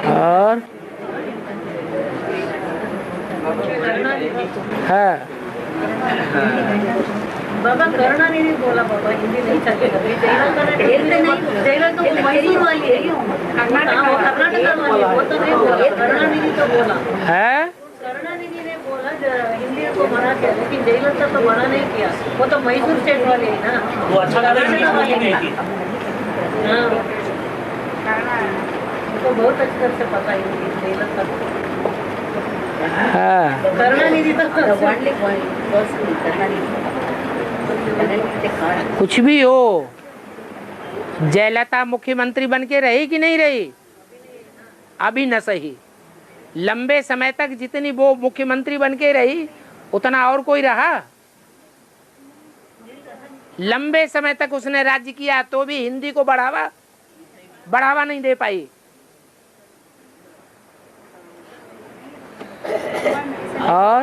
और हाँ, बाबा करुणानिधि बोला, बाबा हिंदी नहीं चलेगा, जयललिता तो मैसूर वाली है, कर्नाटक वाली, वो तो नहीं बोला, करुणानिधि तो बोला है। करुणानिधि ने बोला हिंदी को मना किया, लेकिन जयललिता तो मना नहीं किया, वो तो मैसूर स्टेट वाली है ना, वो अच्छा तो बहुत अच्छी तरह से पता है जयललिता को। करुणानिधि तो कुछ भी हो, जयललिता मुख्यमंत्री बन के रही कि नहीं रही? अभी न सही, लंबे समय तक जितनी वो मुख्यमंत्री बन के रही उतना और कोई रहा? लंबे समय तक उसने राज्य किया तो भी हिंदी को बढ़ावा नहीं दे पाई। और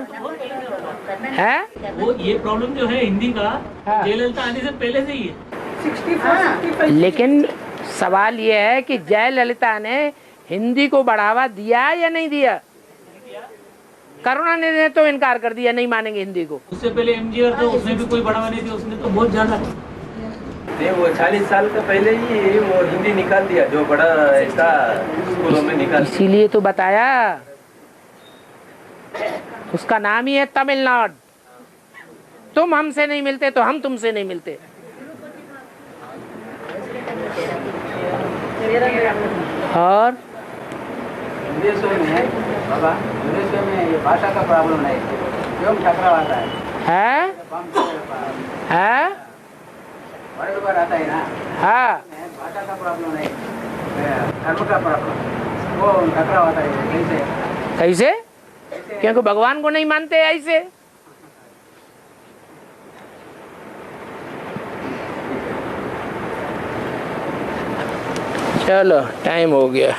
है वो ये प्रॉब्लम जो है हिंदी का, जयललिता आने से पहले से ही है। लेकिन सवाल ये है कि जयललिता ने हिंदी को बढ़ावा दिया या नहीं दिया? करुणानिधि ने तो इनकार कर दिया, नहीं मानेंगे हिंदी को। उससे पहले एमजीआर था, उसने भी कोई बढ़ावा नहीं दिया, उसने तो बहुत ज्यादा नहीं, वो 40 साल का पहले ही वो हिंदी निकाल दिया, जो बड़ा इसका स्कूलों में निकाल। इसीलिए तो बताया, उसका नाम ही है तमिलनाडु। तुम हमसे नहीं मिलते तो हम तुमसे नहीं मिलते। और विदेशों में बाबा, विदेशों में ये भाषा का प्रॉब्लम नहीं, क्यों टकराव आता है? वर्ड पर आता है ना, हाँ, भाषा का प्रॉब्लम नहीं, धर्म का प्रॉब्लम, वो टकराव आता है। कैसे? क्योंकि भगवान को नहीं मानते ऐसे। चलो टाइम हो गया।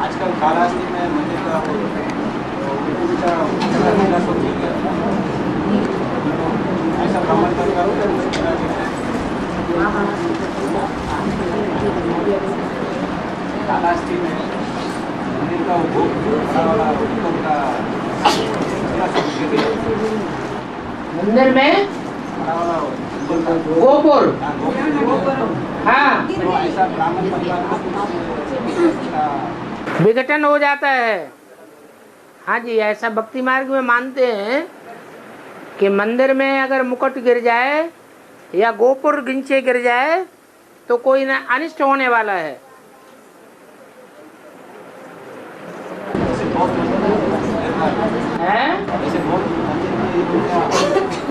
आजकल कालास्ती में मंदिर का ऐसा भ्रमण कालास्ती में मंदिर का मंदिर में गोपुर, हाँ, ऐसा ब्राह्मण विघटन हो जाता है। हाँ जी, ऐसा भक्ति मार्ग में मानते हैं कि मंदिर में अगर मुकुट गिर जाए या गोपुर गिंचे गिर जाए तो कोई न अनिष्ट होने वाला है।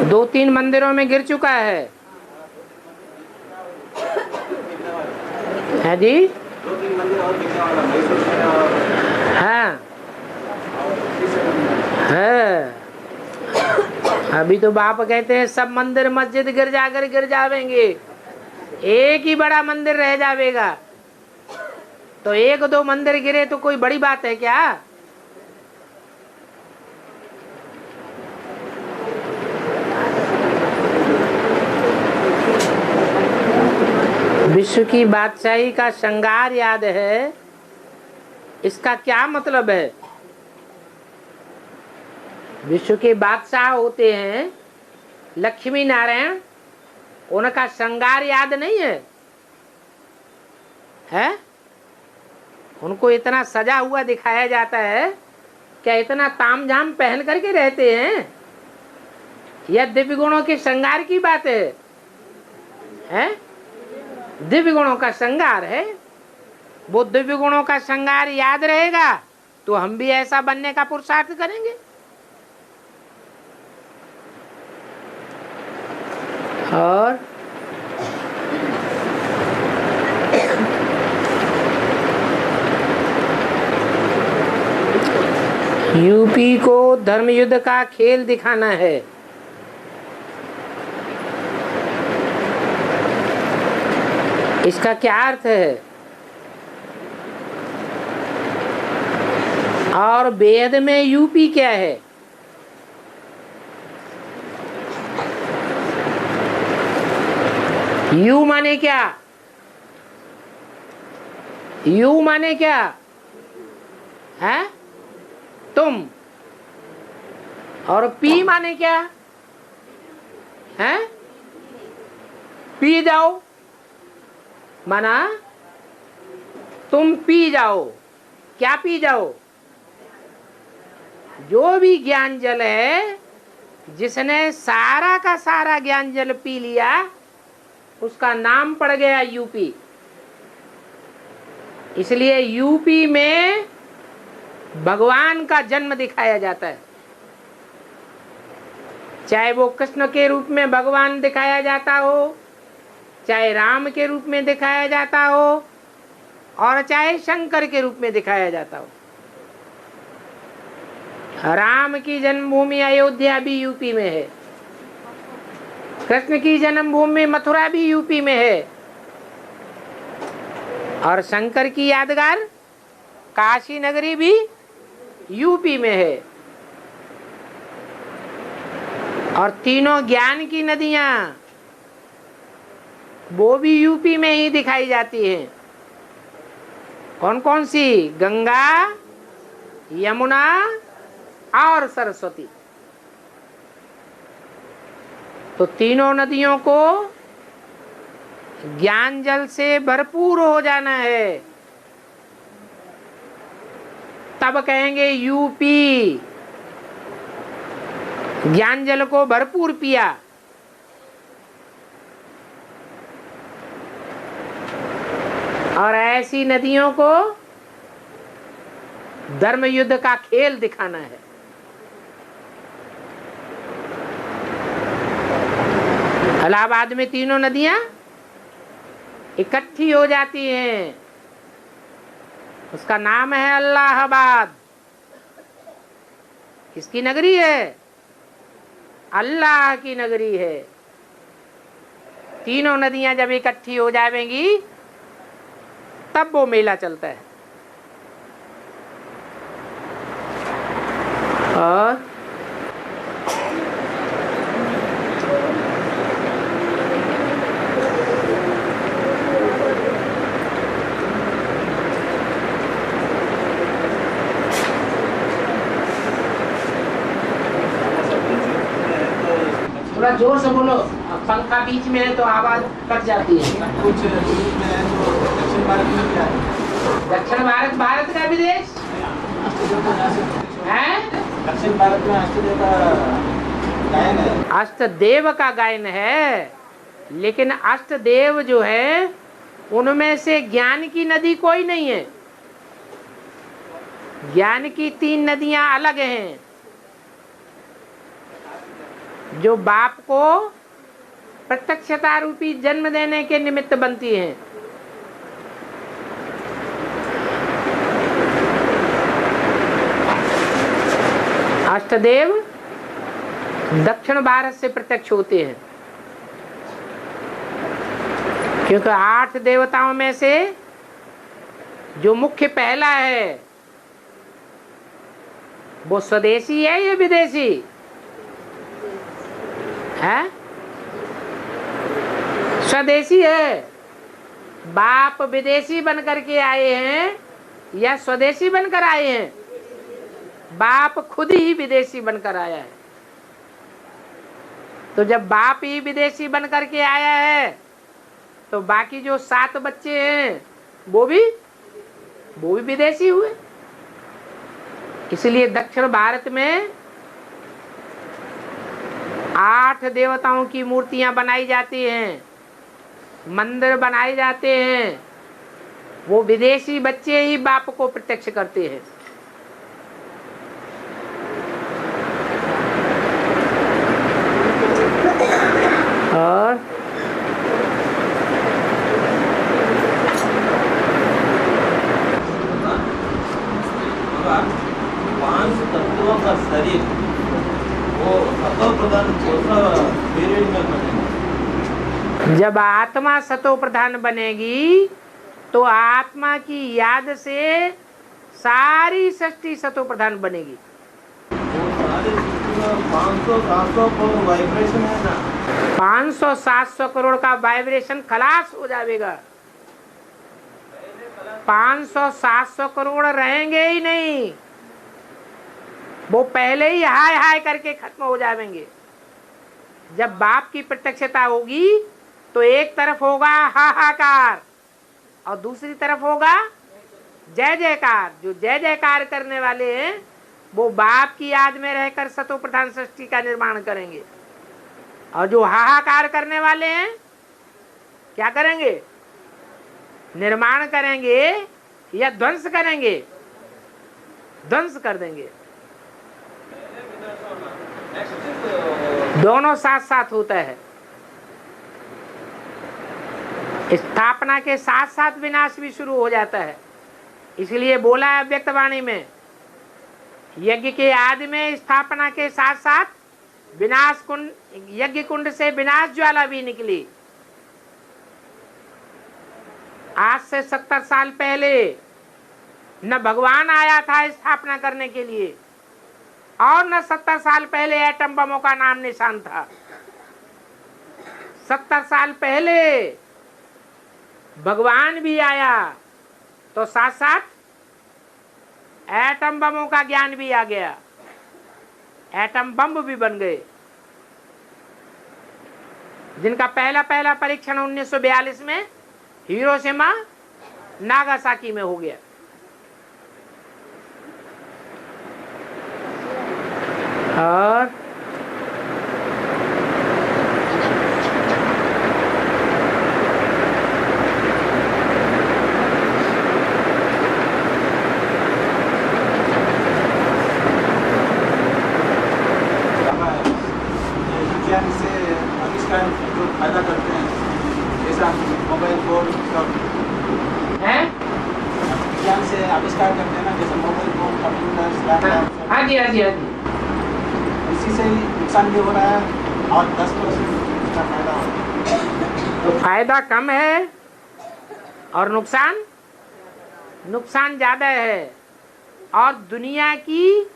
दो तीन मंदिरों में गिर चुका है जी। हाँ है, अभी तो बाप कहते हैं सब मंदिर मस्जिद गिर जावेंगे, एक ही बड़ा मंदिर रह जावेगा। तो एक दो मंदिर गिरे तो कोई बड़ी बात है क्या? विश्व की बादशाही का श्रृंगार याद है, इसका क्या मतलब है? विश्व के बादशाह होते हैं लक्ष्मी नारायण, उनका श्रृंगार याद नहीं है? है? उनको इतना सजा हुआ दिखाया जाता है, क्या इतना तामझाम पहन करके रहते हैं? यह दिव्य गुणों के श्रृंगार की बात है, हैं? दिव्य गुणों का श्रृंगार है। वो दिव्य गुणों का श्रृंगार याद रहेगा तो हम भी ऐसा बनने का पुरुषार्थ करेंगे। और यूपी को धर्म युद्ध का खेल दिखाना है। इसका क्या अर्थ है? और वेद में यूपी क्या है? यू माने क्या? यू माने क्या है? तुम। और पी माने क्या है? पी जाओ, माना तुम पी जाओ। क्या पी जाओ? जो भी ज्ञान जल है, जिसने सारा का सारा ज्ञान जल पी लिया, उसका नाम पड़ गया यूपी। इसलिए यूपी में भगवान का जन्म दिखाया जाता है। चाहे वो कृष्ण के रूप में भगवान दिखाया जाता हो, चाहे राम के रूप में दिखाया जाता हो, और चाहे शंकर के रूप में दिखाया जाता हो। राम की जन्मभूमि अयोध्या भी यूपी में है, कृष्ण की जन्मभूमि मथुरा भी यूपी में है, और शंकर की यादगार काशी नगरी भी यूपी में है। और तीनों ज्ञान की नदियां वो भी यूपी में ही दिखाई जाती हैं। कौन कौन सी? गंगा, यमुना और सरस्वती। तो तीनों नदियों को ज्ञान जल से भरपूर हो जाना है, तब कहेंगे यूपी। ज्ञान जल को भरपूर पिया। और ऐसी नदियों को धर्म युद्ध का खेल दिखाना है। इलाहाबाद में तीनों नदियां इकट्ठी हो जाती हैं, उसका नाम है अल्लाहाबाद। किसकी नगरी है? अल्लाह की नगरी है। तीनों नदियां जब इकट्ठी हो जाएंगी तब वो मेला चलता है। और थोड़ा जोर से बोलो, पंखा बीच में है तो आवाज कट जाती है। कुछ दक्षिण भारत में क्या है? दक्षिण भारत भारत का विदेश है। दक्षिण भारत में अष्टदेव का गायन है। अष्टदेव का गायन है, लेकिन अष्टदेव जो है उनमें से ज्ञान की नदी कोई नहीं है। ज्ञान की 3 नदियां अलग हैं, जो बाप को प्रत्यक्षता रूपी जन्म देने के निमित्त बनती हैं। अष्टदेव दक्षिण भारत से प्रत्यक्ष होते हैं, क्योंकि 8 देवताओं में से जो मुख्य पहला है वो स्वदेशी है या विदेशी है? स्वदेशी है। बाप विदेशी बन करके आए हैं या स्वदेशी बनकर आए हैं? बाप खुद ही विदेशी बनकर आया है। तो जब बाप ही विदेशी बन करके आया है तो बाकी जो 7 बच्चे हैं वो भी विदेशी हुए। इसलिए दक्षिण भारत में 8 देवताओं की मूर्तियां बनाई जाती हैं, मंदिर बनाए जाते हैं। वो विदेशी बच्चे ही बाप को प्रत्यक्ष करते हैं। और 5 तत्वों का शरीर वो सतो प्रधान पीरियड में बनेगा। जब आत्मा सतो प्रधान बनेगी तो आत्मा की याद से सारी सृष्टि सतो प्रधान बनेगी। वो सारी 500-700 करोड़ वाइब्रेशन है ना, 500-700 करोड़ का वाइब्रेशन खलास हो जाएगा। 500-700 करोड़ रहेंगे ही नहीं, वो पहले ही हाय हाय करके खत्म हो जाएंगे। जब बाप की प्रत्यक्षता होगी तो एक तरफ होगा हाहाकार और दूसरी तरफ होगा जय जयकार। जो जय जयकार करने वाले हैं वो बाप की याद में रहकर सतो प्रधान सृष्टि का निर्माण करेंगे, और जो हाहाकार करने वाले हैं क्या करेंगे? निर्माण करेंगे या ध्वंस करेंगे? ध्वंस कर देंगे। दोनों साथ साथ होता है। स्थापना के साथ साथ विनाश भी शुरू हो जाता है। इसलिए बोला है अव्यक्त वाणी में, यज्ञ के आदि में स्थापना के साथ साथ विनाश कुंड, यज्ञ कुंड से विनाश ज्वाला भी निकली। आज से 70 साल पहले न भगवान आया था स्थापना करने के लिए, और न 70 साल पहले एटम बमों का नाम निशान था। 70 साल पहले भगवान भी आया तो साथ साथ एटम बमों का ज्ञान भी आ गया, एटम बम भी बन गए, जिनका पहला परीक्षण 1942 में हिरोशिमा नागासाकी में हो गया। और विज्ञान से आविष्कार जो फायदा करते हैं, जैसा मोबाइल फोन हैं, विज्ञान से आविष्कार करते हैं ना, जैसे मोबाइल फोन, कंप्यूटर, लैपटॉप। हाँ जी हाँ जी हाँ जी। इसी से ही नुकसान भी हो रहा है और 10% इसका फायदा हो रहा है। तो फायदा कम है और नुकसान ज्यादा है। और दुनिया की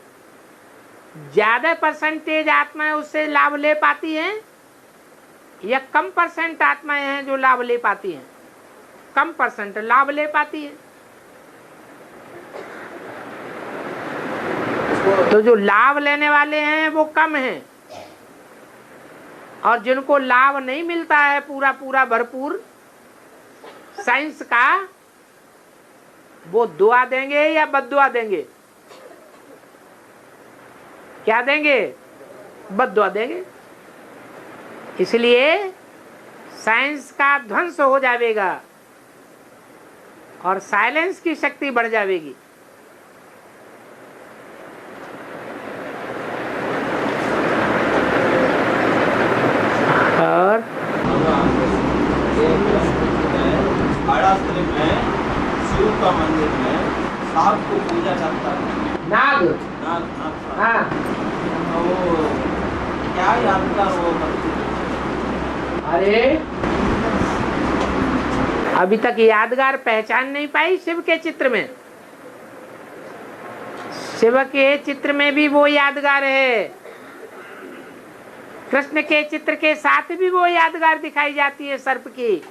ज्यादा परसेंटेज आत्माएं उससे लाभ ले पाती हैं या कम परसेंट आत्माएं हैं जो लाभ ले पाती हैं? कम परसेंट लाभ ले पाती हैं। तो जो लाभ लेने वाले हैं वो कम हैं, और जिनको लाभ नहीं मिलता है पूरा भरपूर साइंस का, वो दुआ देंगे या बद्दुआ देंगे? क्या देंगे? बद्दुआ देंगे। इसलिए साइंस का ध्वंस हो जाएगा और साइलेंस की शक्ति बढ़ जाएगी। और शिव का मंदिर में सांप को पूजा जाता है। नाग हाँ, वो क्या यादगार वो करते? अरे अभी तक यादगार पहचान नहीं पाई शिव के चित्र में। शिव के चित्र में भी वो यादगार है, कृष्ण के चित्र के साथ भी वो यादगार दिखाई जाती है सर्प की।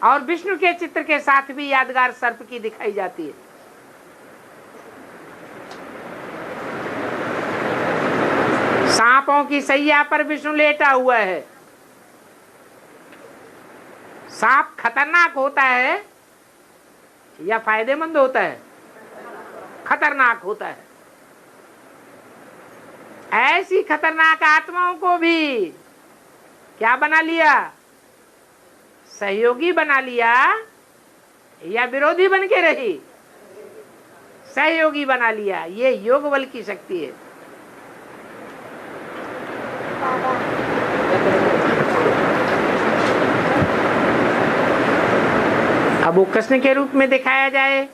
और विष्णु के चित्र के साथ भी यादगार सर्प की दिखाई जाती है। सांपों की सैया पर विष्णु लेटा हुआ है। सांप खतरनाक होता है या फायदेमंद होता है? खतरनाक होता है। ऐसी खतरनाक आत्माओं को भी क्या बना लिया? सहयोगी बना लिया या विरोधी बन के रही? सहयोगी बना लिया। ये योग बल की शक्ति है। अब वो कृष्ण के रूप में दिखाया जाए,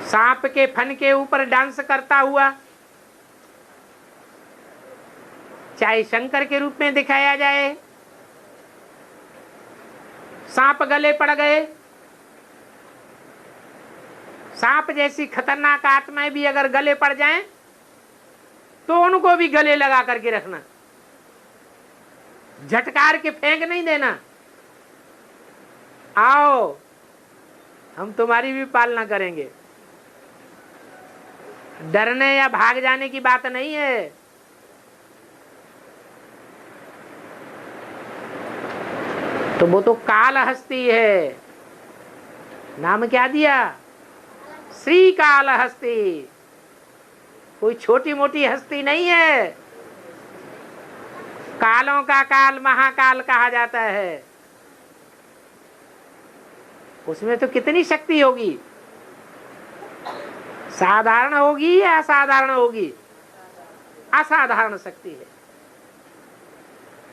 सांप के फन के ऊपर डांस करता हुआ, चाहे शंकर के रूप में दिखाया जाए, सांप गले पड़ गए। सांप जैसी खतरनाक आत्माएं भी अगर गले पड़ जाएं तो उनको भी गले लगा करके रखना, झटकार के फेंक नहीं देना। आओ हम तुम्हारी भी पालना करेंगे। डरने या भाग जाने की बात नहीं है। तो वो तो काल हस्ती है। नाम क्या दिया? श्री काल हस्ती। कोई छोटी मोटी हस्ती नहीं है। कालों का काल महाकाल कहा जाता है। उसमें तो कितनी शक्ति होगी? साधारण होगी या असाधारण होगी? असाधारण शक्ति है।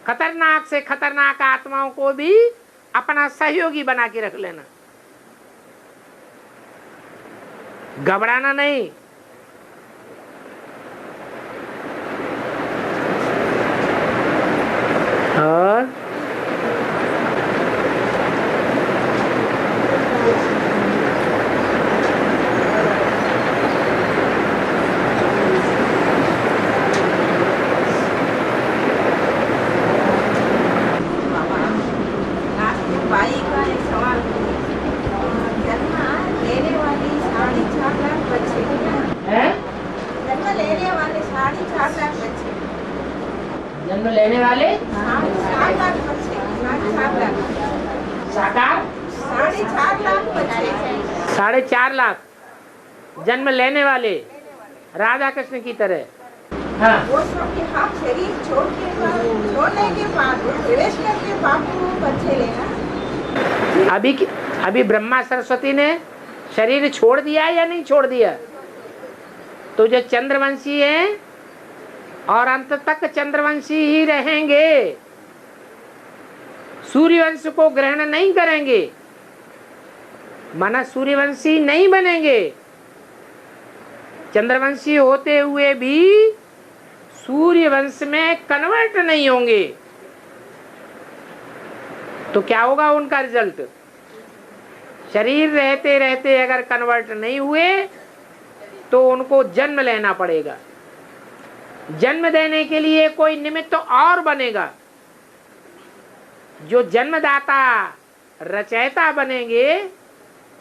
खतरनाक से खतरनाक आत्माओं को भी अपना सहयोगी बना के रख लेना, घबराना नहीं। और जन्म लेने वाले साकार 4.5 लाख जन्म लेने वाले राधा कृष्ण की तरह। हाँ। वो सबके हाथ शरीर छोड़ने के बाद प्रवेश करके बापू बच्चे लेना। अभी ब्रह्मा सरस्वती ने शरीर छोड़ दिया या नहीं छोड़ दिया? तो जो चंद्रवंशी है और अंत तक चंद्रवंशी ही रहेंगे, सूर्यवंश को ग्रहण नहीं करेंगे, माना सूर्यवंशी नहीं बनेंगे। चंद्रवंशी होते हुए भी सूर्यवंश में कन्वर्ट नहीं होंगे। तो क्या होगा उनका रिजल्ट? शरीर रहते रहते अगर कन्वर्ट नहीं हुए तो उनको जन्म लेना पड़ेगा। जन्म देने के लिए कोई निमित्त और बनेगा। जो जन्मदाता रचयिता बनेंगे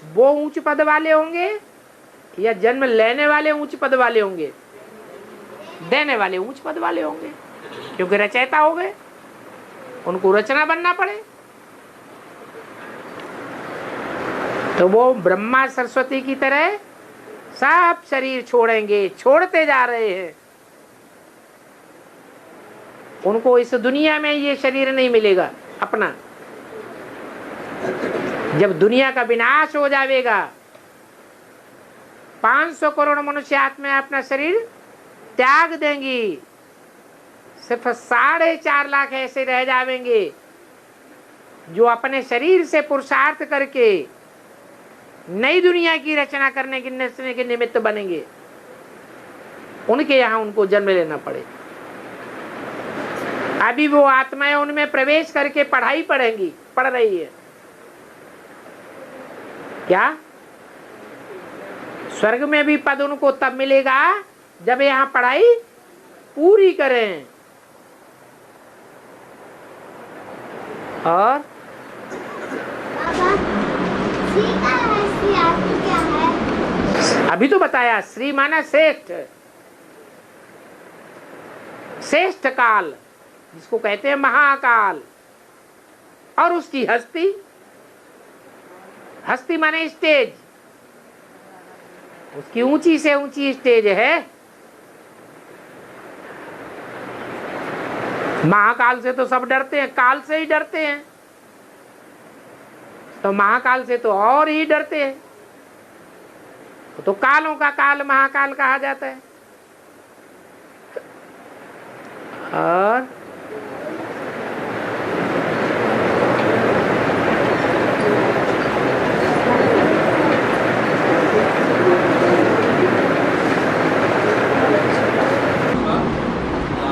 वो ऊंच पद वाले होंगे या जन्म लेने वाले ऊंच पद वाले होंगे? देने वाले ऊंच पद वाले होंगे, क्योंकि रचयिता हो गए, उनको रचना बनना पड़े। तो वो ब्रह्मा सरस्वती की तरह सब शरीर छोड़ेंगे, छोड़ते जा रहे हैं। उनको इस दुनिया में ये शरीर नहीं मिलेगा अपना। जब दुनिया का विनाश हो जाएगा, 500 करोड़ मनुष्य आत्मा अपना शरीर त्याग देंगी, सिर्फ 4.5 लाख ऐसे रह जाएंगे जो अपने शरीर से पुरुषार्थ करके नई दुनिया की रचना करने के निमित्त बनेंगे। उनके यहाँ उनको जन्म लेना पड़े। अभी वो आत्माएं उनमें प्रवेश करके पढ़ाई पढ़ेंगी, पढ़ रही है। क्या स्वर्ग में भी पद उनको तब मिलेगा जब यहाँ पढ़ाई पूरी करें। और अभी तो बताया, श्री माना श्रेष्ठ, श्रेष्ठ काल जिसको कहते हैं महाकाल। और उसकी हस्ती, हस्ती माने स्टेज, उसकी ऊंची से ऊंची स्टेज है। महाकाल से तो सब डरते हैं, काल से ही डरते हैं, तो महाकाल से तो और ही डरते हैं। तो कालों का काल महाकाल कहा जाता है। और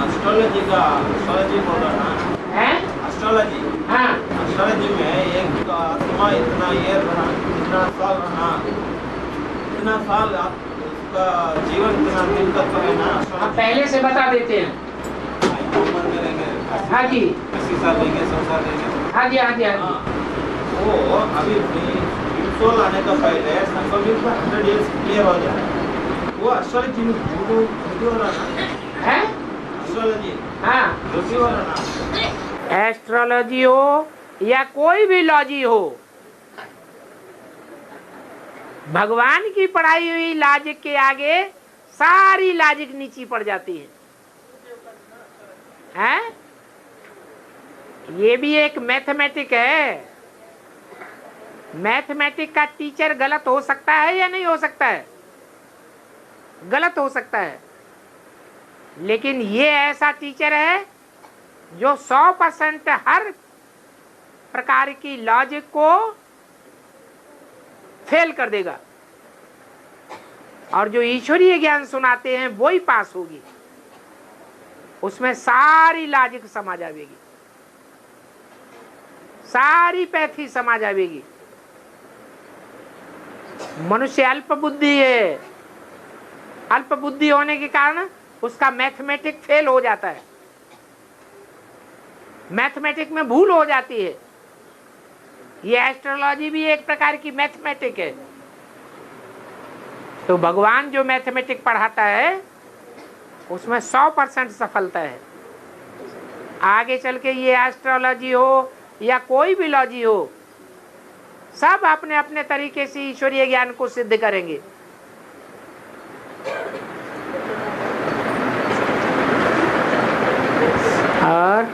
एस्ट्रोलॉजी का, एस्ट्रोलॉजी बोल रहा ना है, एस्ट्रोलॉजी। हाँ, एस्ट्रोलॉजी में एक आत्मा इतना ईयर रहा, इतना साल रहा, इतना साल आपका जीवन इतना दिन तक तो है ना। आप पहले से बता देते हैं। हाँ जी, 80 साल लेंगे, 100 साल लेंगे। हाँ जी, हाँ जी, हाँ जी। वो अभी 100 आने का पहले 100 ईयर्स क्लियर हो जाए। वो एस्ट्रोलॉजी में जो हो रहा है, एस्ट्रोलॉजी, हाँ, जो हो रहा ना, एस्ट्रोलॉजी हो या कोई भी लॉजी हो, भगवान की पढ़ाई हुई लॉजिक के आगे सारी लॉजिक नीची पड़ जाती है। हैं? ये भी एक मैथमेटिक है। मैथमेटिक का टीचर गलत हो सकता है या नहीं हो सकता है? गलत हो सकता है, लेकिन ये ऐसा टीचर है जो 100% हर प्रकार की लॉजिक को फेल कर देगा, और जो ईश्वरीय ज्ञान सुनाते हैं वो ही पास होगी। उसमें सारी लॉजिक समा जाएगी, सारी पैथी समा जाएगी। मनुष्य अल्प बुद्धि है, अल्प बुद्धि होने के कारण उसका मैथमेटिक फेल हो जाता है, मैथमेटिक में भूल हो जाती है। ये एस्ट्रोलॉजी भी एक प्रकार की मैथमेटिक है। तो भगवान जो मैथमेटिक पढ़ाता है उसमें 100% सफलता है। आगे चल के ये एस्ट्रोलॉजी हो या कोई भी लॉजी हो, सब अपने अपने तरीके से ईश्वरीय ज्ञान को सिद्ध करेंगे। और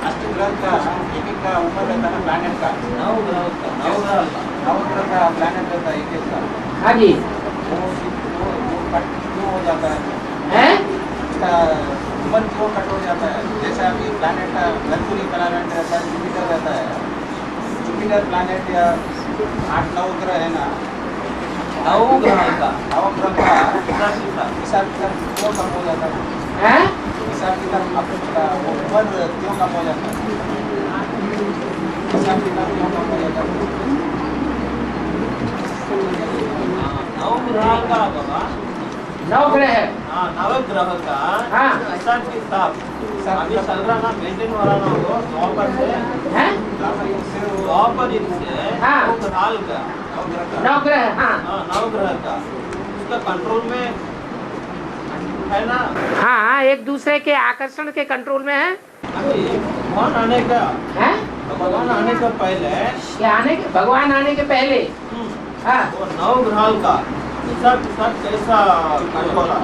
अष्टग्रह का एक का ऊपर रहता है प्लैनेट का, 9 ग्रह का प्लैनेट रहता है एक का। हाँ जी, वो क्यों हो जाता है? इसका उम्र क्यों कट हो जाता है? जैसे अभी प्लैनेट का मर्क्यूरी प्लैनेट रहता है, जुपिटर रहता है। जुपिटर प्लैनेट या 8-9 ग्रह है ना, 9 ग्रह का हिसाब किताब क्यों कम हो जाता है? हिसाब किताब आपका उम्र क्यों कम हो जाता है? हिसाब किताब क्यों कम हो जाता है? 9 ग्रह का बाबा, 9 ग्रह है। हाँ, 9 ग्रह का हिसाब किताब अभी चल रहा ना, मेंटेन हो रहा ना, वो द्वापर से नौ ग्रह, हाँ 9 ग्रह का उसका कंट्रोल में है ना। हाँ, एक दूसरे के आकर्षण के कंट्रोल में है। अभी भगवान आने का है, भगवान आने का पहले क्या आने के, भगवान आने के पहले हाँ, वो 9 ग्रह का हिसाब किताब कैसा कंट्रोल है?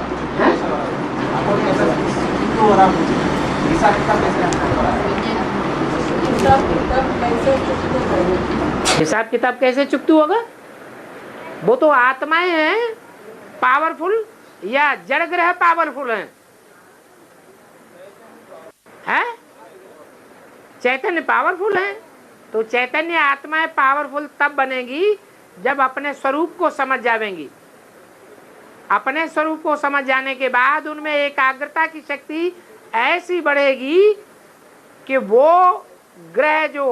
हिसाब किताब कैसे हो रहा है? हिसाब किताब कैसे चुकती होगा? वो तो आत्माएं हैं पावरफुल, या जड़ ग्रह पावरफुल हैं? है? चैतन्य पावरफुल है। तो चैतन्य आत्माएं पावरफुल तब बनेगी जब अपने स्वरूप को समझ जावेंगी। अपने स्वरूप को समझ जाने के बाद उनमें एकाग्रता की शक्ति ऐसी बढ़ेगी कि वो ग्रह जो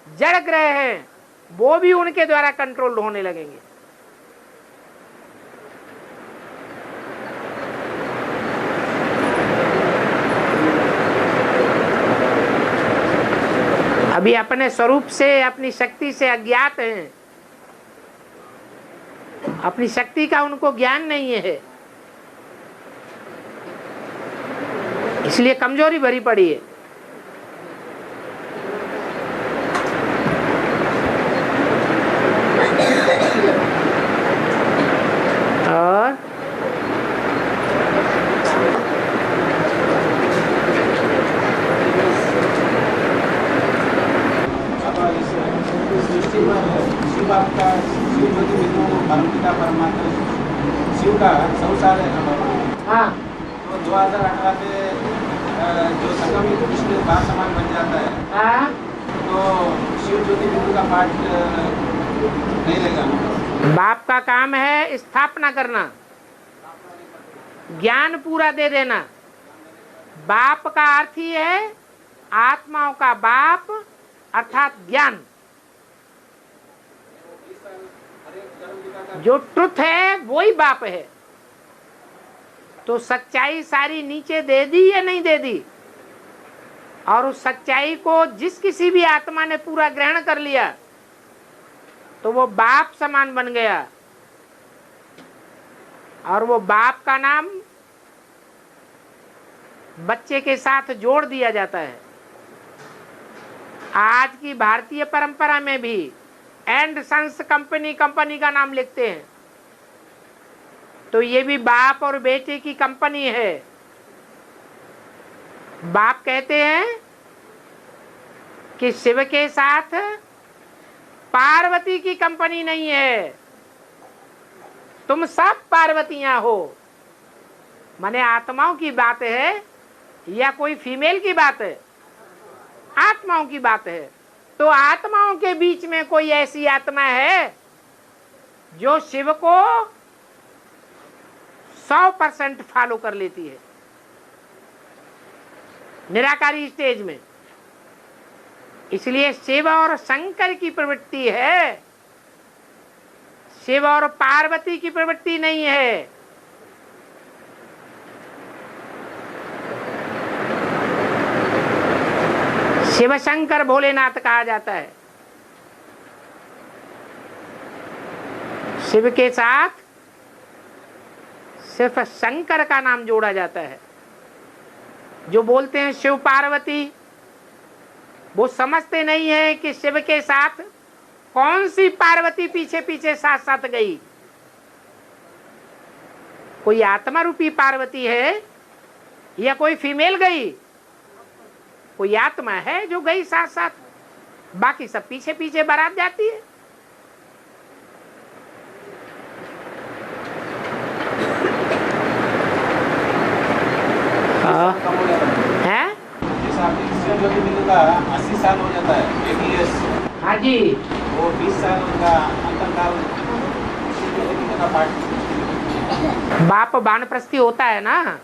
जड़ ग्रह हैं वो भी उनके द्वारा कंट्रोल होने लगेंगे। अभी अपने स्वरूप से, अपनी शक्ति से अज्ञात हैं, अपनी शक्ति का उनको ज्ञान नहीं है, इसलिए कमजोरी भरी पड़ी है। और शिव आपका शिव ज्योति विष्णु परमपिता परमात्मा शिव का 100 साल हाँ तो 2018 से जो संगम कृष्ण बाल समान बन जाता है हाँ तो शिव ज्योति विष्णु का पाठ नहीं लगेगा। बाप का काम है स्थापना करना, ज्ञान पूरा दे देना। बाप का अर्थ ही है आत्माओं का बाप अर्थात ज्ञान। जो ट्रुथ है वही बाप है। तो सच्चाई सारी नीचे दे दी या नहीं दे दी, और उस सच्चाई को जिस किसी भी आत्मा ने पूरा ग्रहण कर लिया तो वो बाप समान बन गया, और वो बाप का नाम बच्चे के साथ जोड़ दिया जाता है। आज की भारतीय परंपरा में भी एंड सन्स कंपनी का नाम लिखते हैं, तो ये भी बाप और बेटे की कंपनी है। बाप कहते हैं कि शिव के साथ पार्वती की कंपनी नहीं है, तुम सब पार्वतियां हो। माने आत्माओं की बात है या कोई फीमेल की बात है? आत्माओं की बात है। तो आत्माओं के बीच में कोई ऐसी आत्मा है जो शिव को 100% फॉलो कर लेती है निराकारी स्टेज में। इसलिए शिव और शंकर की प्रवृत्ति है, शिव और पार्वती की प्रवृत्ति नहीं है। शिव शंकर भोलेनाथ कहा जाता है। शिव के साथ सिर्फ शंकर का नाम जोड़ा जाता है। जो बोलते हैं शिव पार्वती, वो समझते नहीं है कि शिव के साथ कौन सी पार्वती पीछे पीछे साथ साथ गई। कोई आत्मा रूपी पार्वती है या कोई फीमेल गई? कोई आत्मा है जो गई साथ साथ, बाकी सब पीछे पीछे बारात जाती है। है? का 80 साल हो जाता है, 80 years। हाँ जी। वो 20 साल उनका अंतरकाल का पाठ। बाप वानप्रस्थी होता है ना,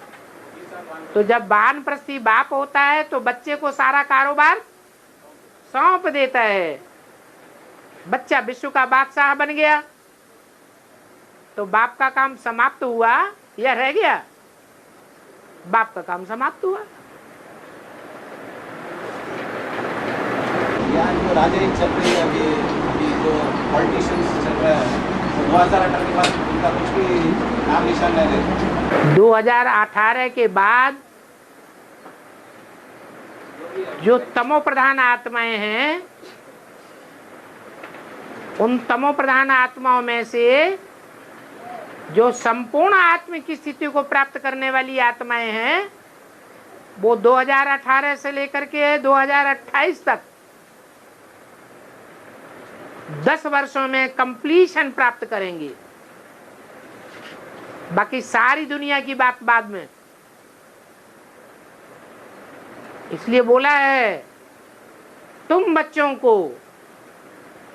तो जब वानप्रस्थी बाप होता है तो बच्चे को सारा कारोबार सौंप देता है। बच्चा विश्व का बादशाह बन गया, तो बाप का काम समाप्त हुआ या रह गया? बाप का काम समाप्त हुआ। जो राजनीति चल रही है अभी जो पॉलिटिशियंस चल रहा है, 2018 के बाद उनका कुछ भी नाम निशान नहीं रहता। 2018 के बाद जो तमो प्रधान आत्माएं हैं, उन तमो प्रधान आत्माओं में से जो संपूर्ण आत्म की स्थिति को प्राप्त करने वाली आत्माएं हैं, वो 2018 से लेकर के 2028 तक 10 वर्षों में कंप्लीशन प्राप्त करेंगी। बाकी सारी दुनिया की बात बाद में। इसलिए बोला है तुम बच्चों को,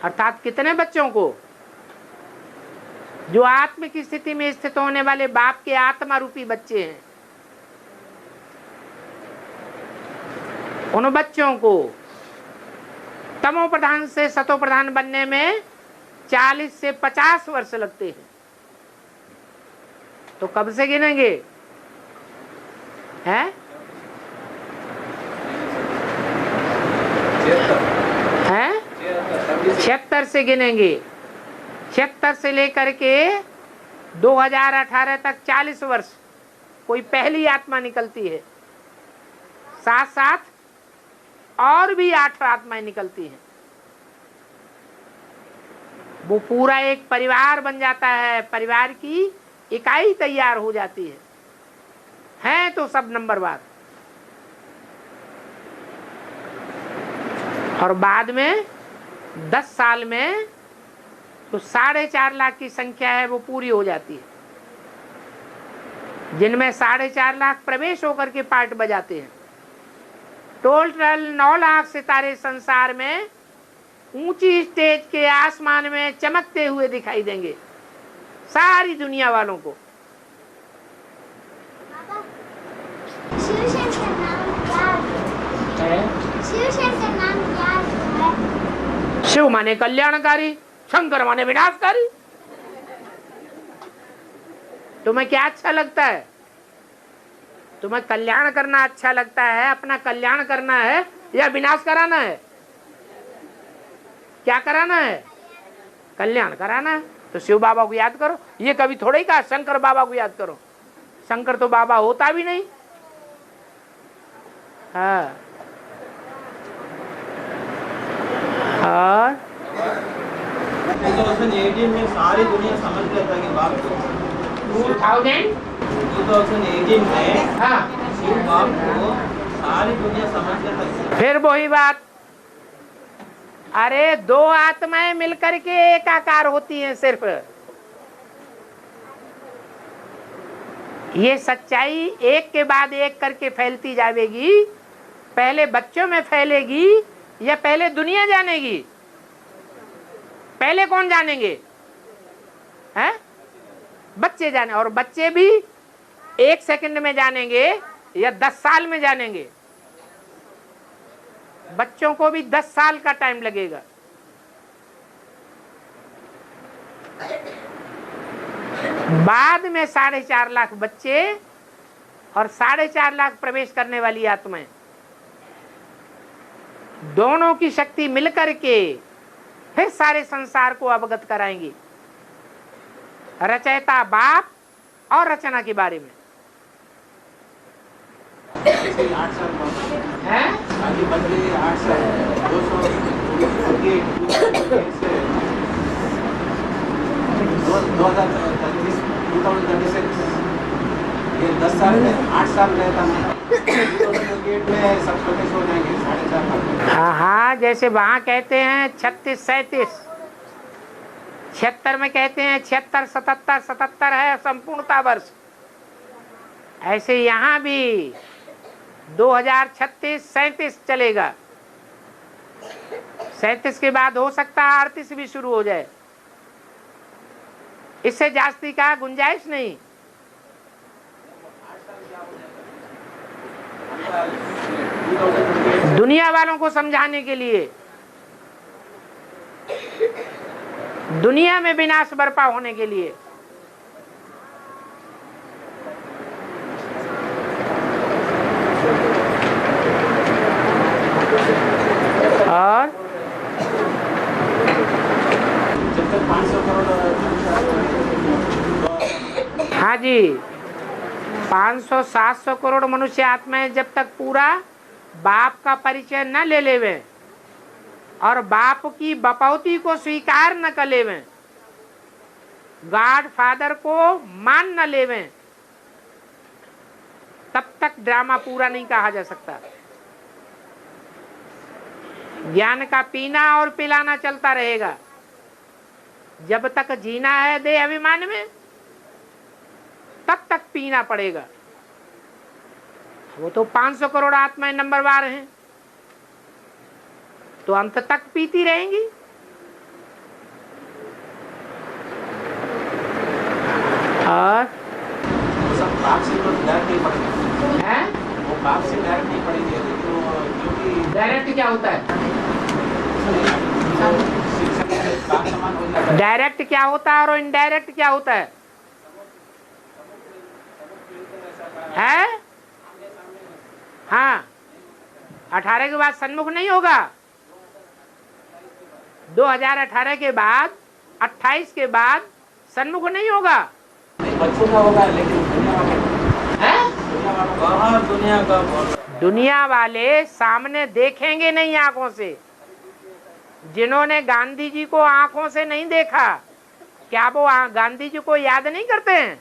अर्थात कितने बच्चों को? जो आत्म की स्थिति में स्थित होने वाले बाप के आत्मा रूपी बच्चे हैं, उन बच्चों को तमो प्रधान से सतो प्रधान बनने में 40 से 50 वर्ष लगते हैं। तो कब से गिनेंगे? हैं? 76 से गिनेंगे, 76 से लेकर के 2018 तक 40 वर्ष कोई पहली आत्मा निकलती है, साथ साथ और भी 8 आत्माएं निकलती हैं। वो पूरा एक परिवार बन जाता है, परिवार की इकाई तैयार हो जाती है तो सब नंबरवार। और बाद में 10 साल में तो 4.5 लाख की संख्या है वो पूरी हो जाती है, जिनमें 4.5 लाख प्रवेश होकर के पार्ट बजाते हैं। टोटल 9 लाख सितारे संसार में ऊंची स्टेज के आसमान में चमकते हुए दिखाई देंगे सारी दुनिया वालों को। शिव माने कल्याणकारी, शंकर माने विनाशकारी। तुम्हें क्या अच्छा लगता है? तुम्हें कल्याण करना अच्छा लगता है, अपना कल्याण करना है या विनाश कराना है? क्या कराना है? कल्याण कराना है। तो शिव बाबा को याद करो। ये कभी थोड़ा ही कहा शंकर बाबा को याद करो। शंकर तो बाबा होता भी नहीं। हाँ, और 2018 में सारी दुनिया समझ लेता कि बाप 2018 में हाँ शिव बाप को सारी दुनिया समझ लेता। फिर वही बात, अरे 2 आत्माएं मिलकर के एकाकार होती हैं सिर्फ। ये सच्चाई एक के बाद एक करके फैलती जाएगी। पहले बच्चों में फैलेगी या पहले दुनिया जानेगी? पहले कौन जानेंगे? हैं? बच्चे जाने। और बच्चे भी 1 सेकंड में जानेंगे या 10 साल में जानेंगे? बच्चों को भी 10 साल का टाइम लगेगा। बाद में 4.5 लाख बच्चे और 4.5 लाख प्रवेश करने वाली आत्माएं, दोनों की शक्ति मिलकर के फिर सारे संसार को अवगत कराएंगी रचयिता बाप और रचना के बारे में। है? ये 10 साल में 8 साल रहता है, 2008 में सब छोटे हो जाएंगे 4.5 हाँ हाँ, जैसे वहाँ कहते हैं 36, 37, 76 में कहते हैं 76, 77, 77 है संपूर्णता वर्ष। ऐसे यहाँ भी 2036, 37 चलेगा। 37 के बाद हो सकता है 38 भी शुरू हो जाए। इससे जास्ती का गुंजाइश नहीं। दुनिया वालों को समझाने के लिए, दुनिया में विनाश बर्पा होने के लिए। और हाँ जी, 500-700 करोड़ मनुष्य आत्माएं जब तक पूरा बाप का परिचय न ले लेवे और बाप की बपौती को स्वीकार न कर लेवे, गॉड फादर को मान न लेवे, तब तक ड्रामा पूरा नहीं कहा जा सकता। ज्ञान का पीना और पिलाना चलता रहेगा। जब तक जीना है देह अभिमान में, तब तक पीना पड़ेगा। वो तो 500 करोड़ आत्माएं नंबरवार हैं, तो अंत तक पीती रहेंगी। और बाप से तो डायरेक्ट नहीं पड़ेगी, है? वो बाप से डायरेक्ट नहीं पड़ेगी, लेकिन वो जो भी डायरेक्ट क्या होता है? बाप समान हो जाता है। डायरेक्ट क्या होता है और इनडायरेक्ट क्या होता है? है? हाँ, 18 के बाद सन्मुख नहीं होगा। 2018 के बाद 28 के बाद सन्मुख नहीं होगा। बच्चों का होगा, लेकिन दुनिया का दुनिया वाले सामने देखेंगे नहीं आंखों से। जिन्होंने गांधी जी को आंखों से नहीं देखा, क्या वो गांधी जी को याद नहीं करते हैं?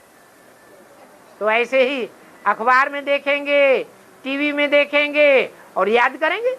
तो ऐसे ही अखबार में देखेंगे, टीवी में देखेंगे और याद करेंगे।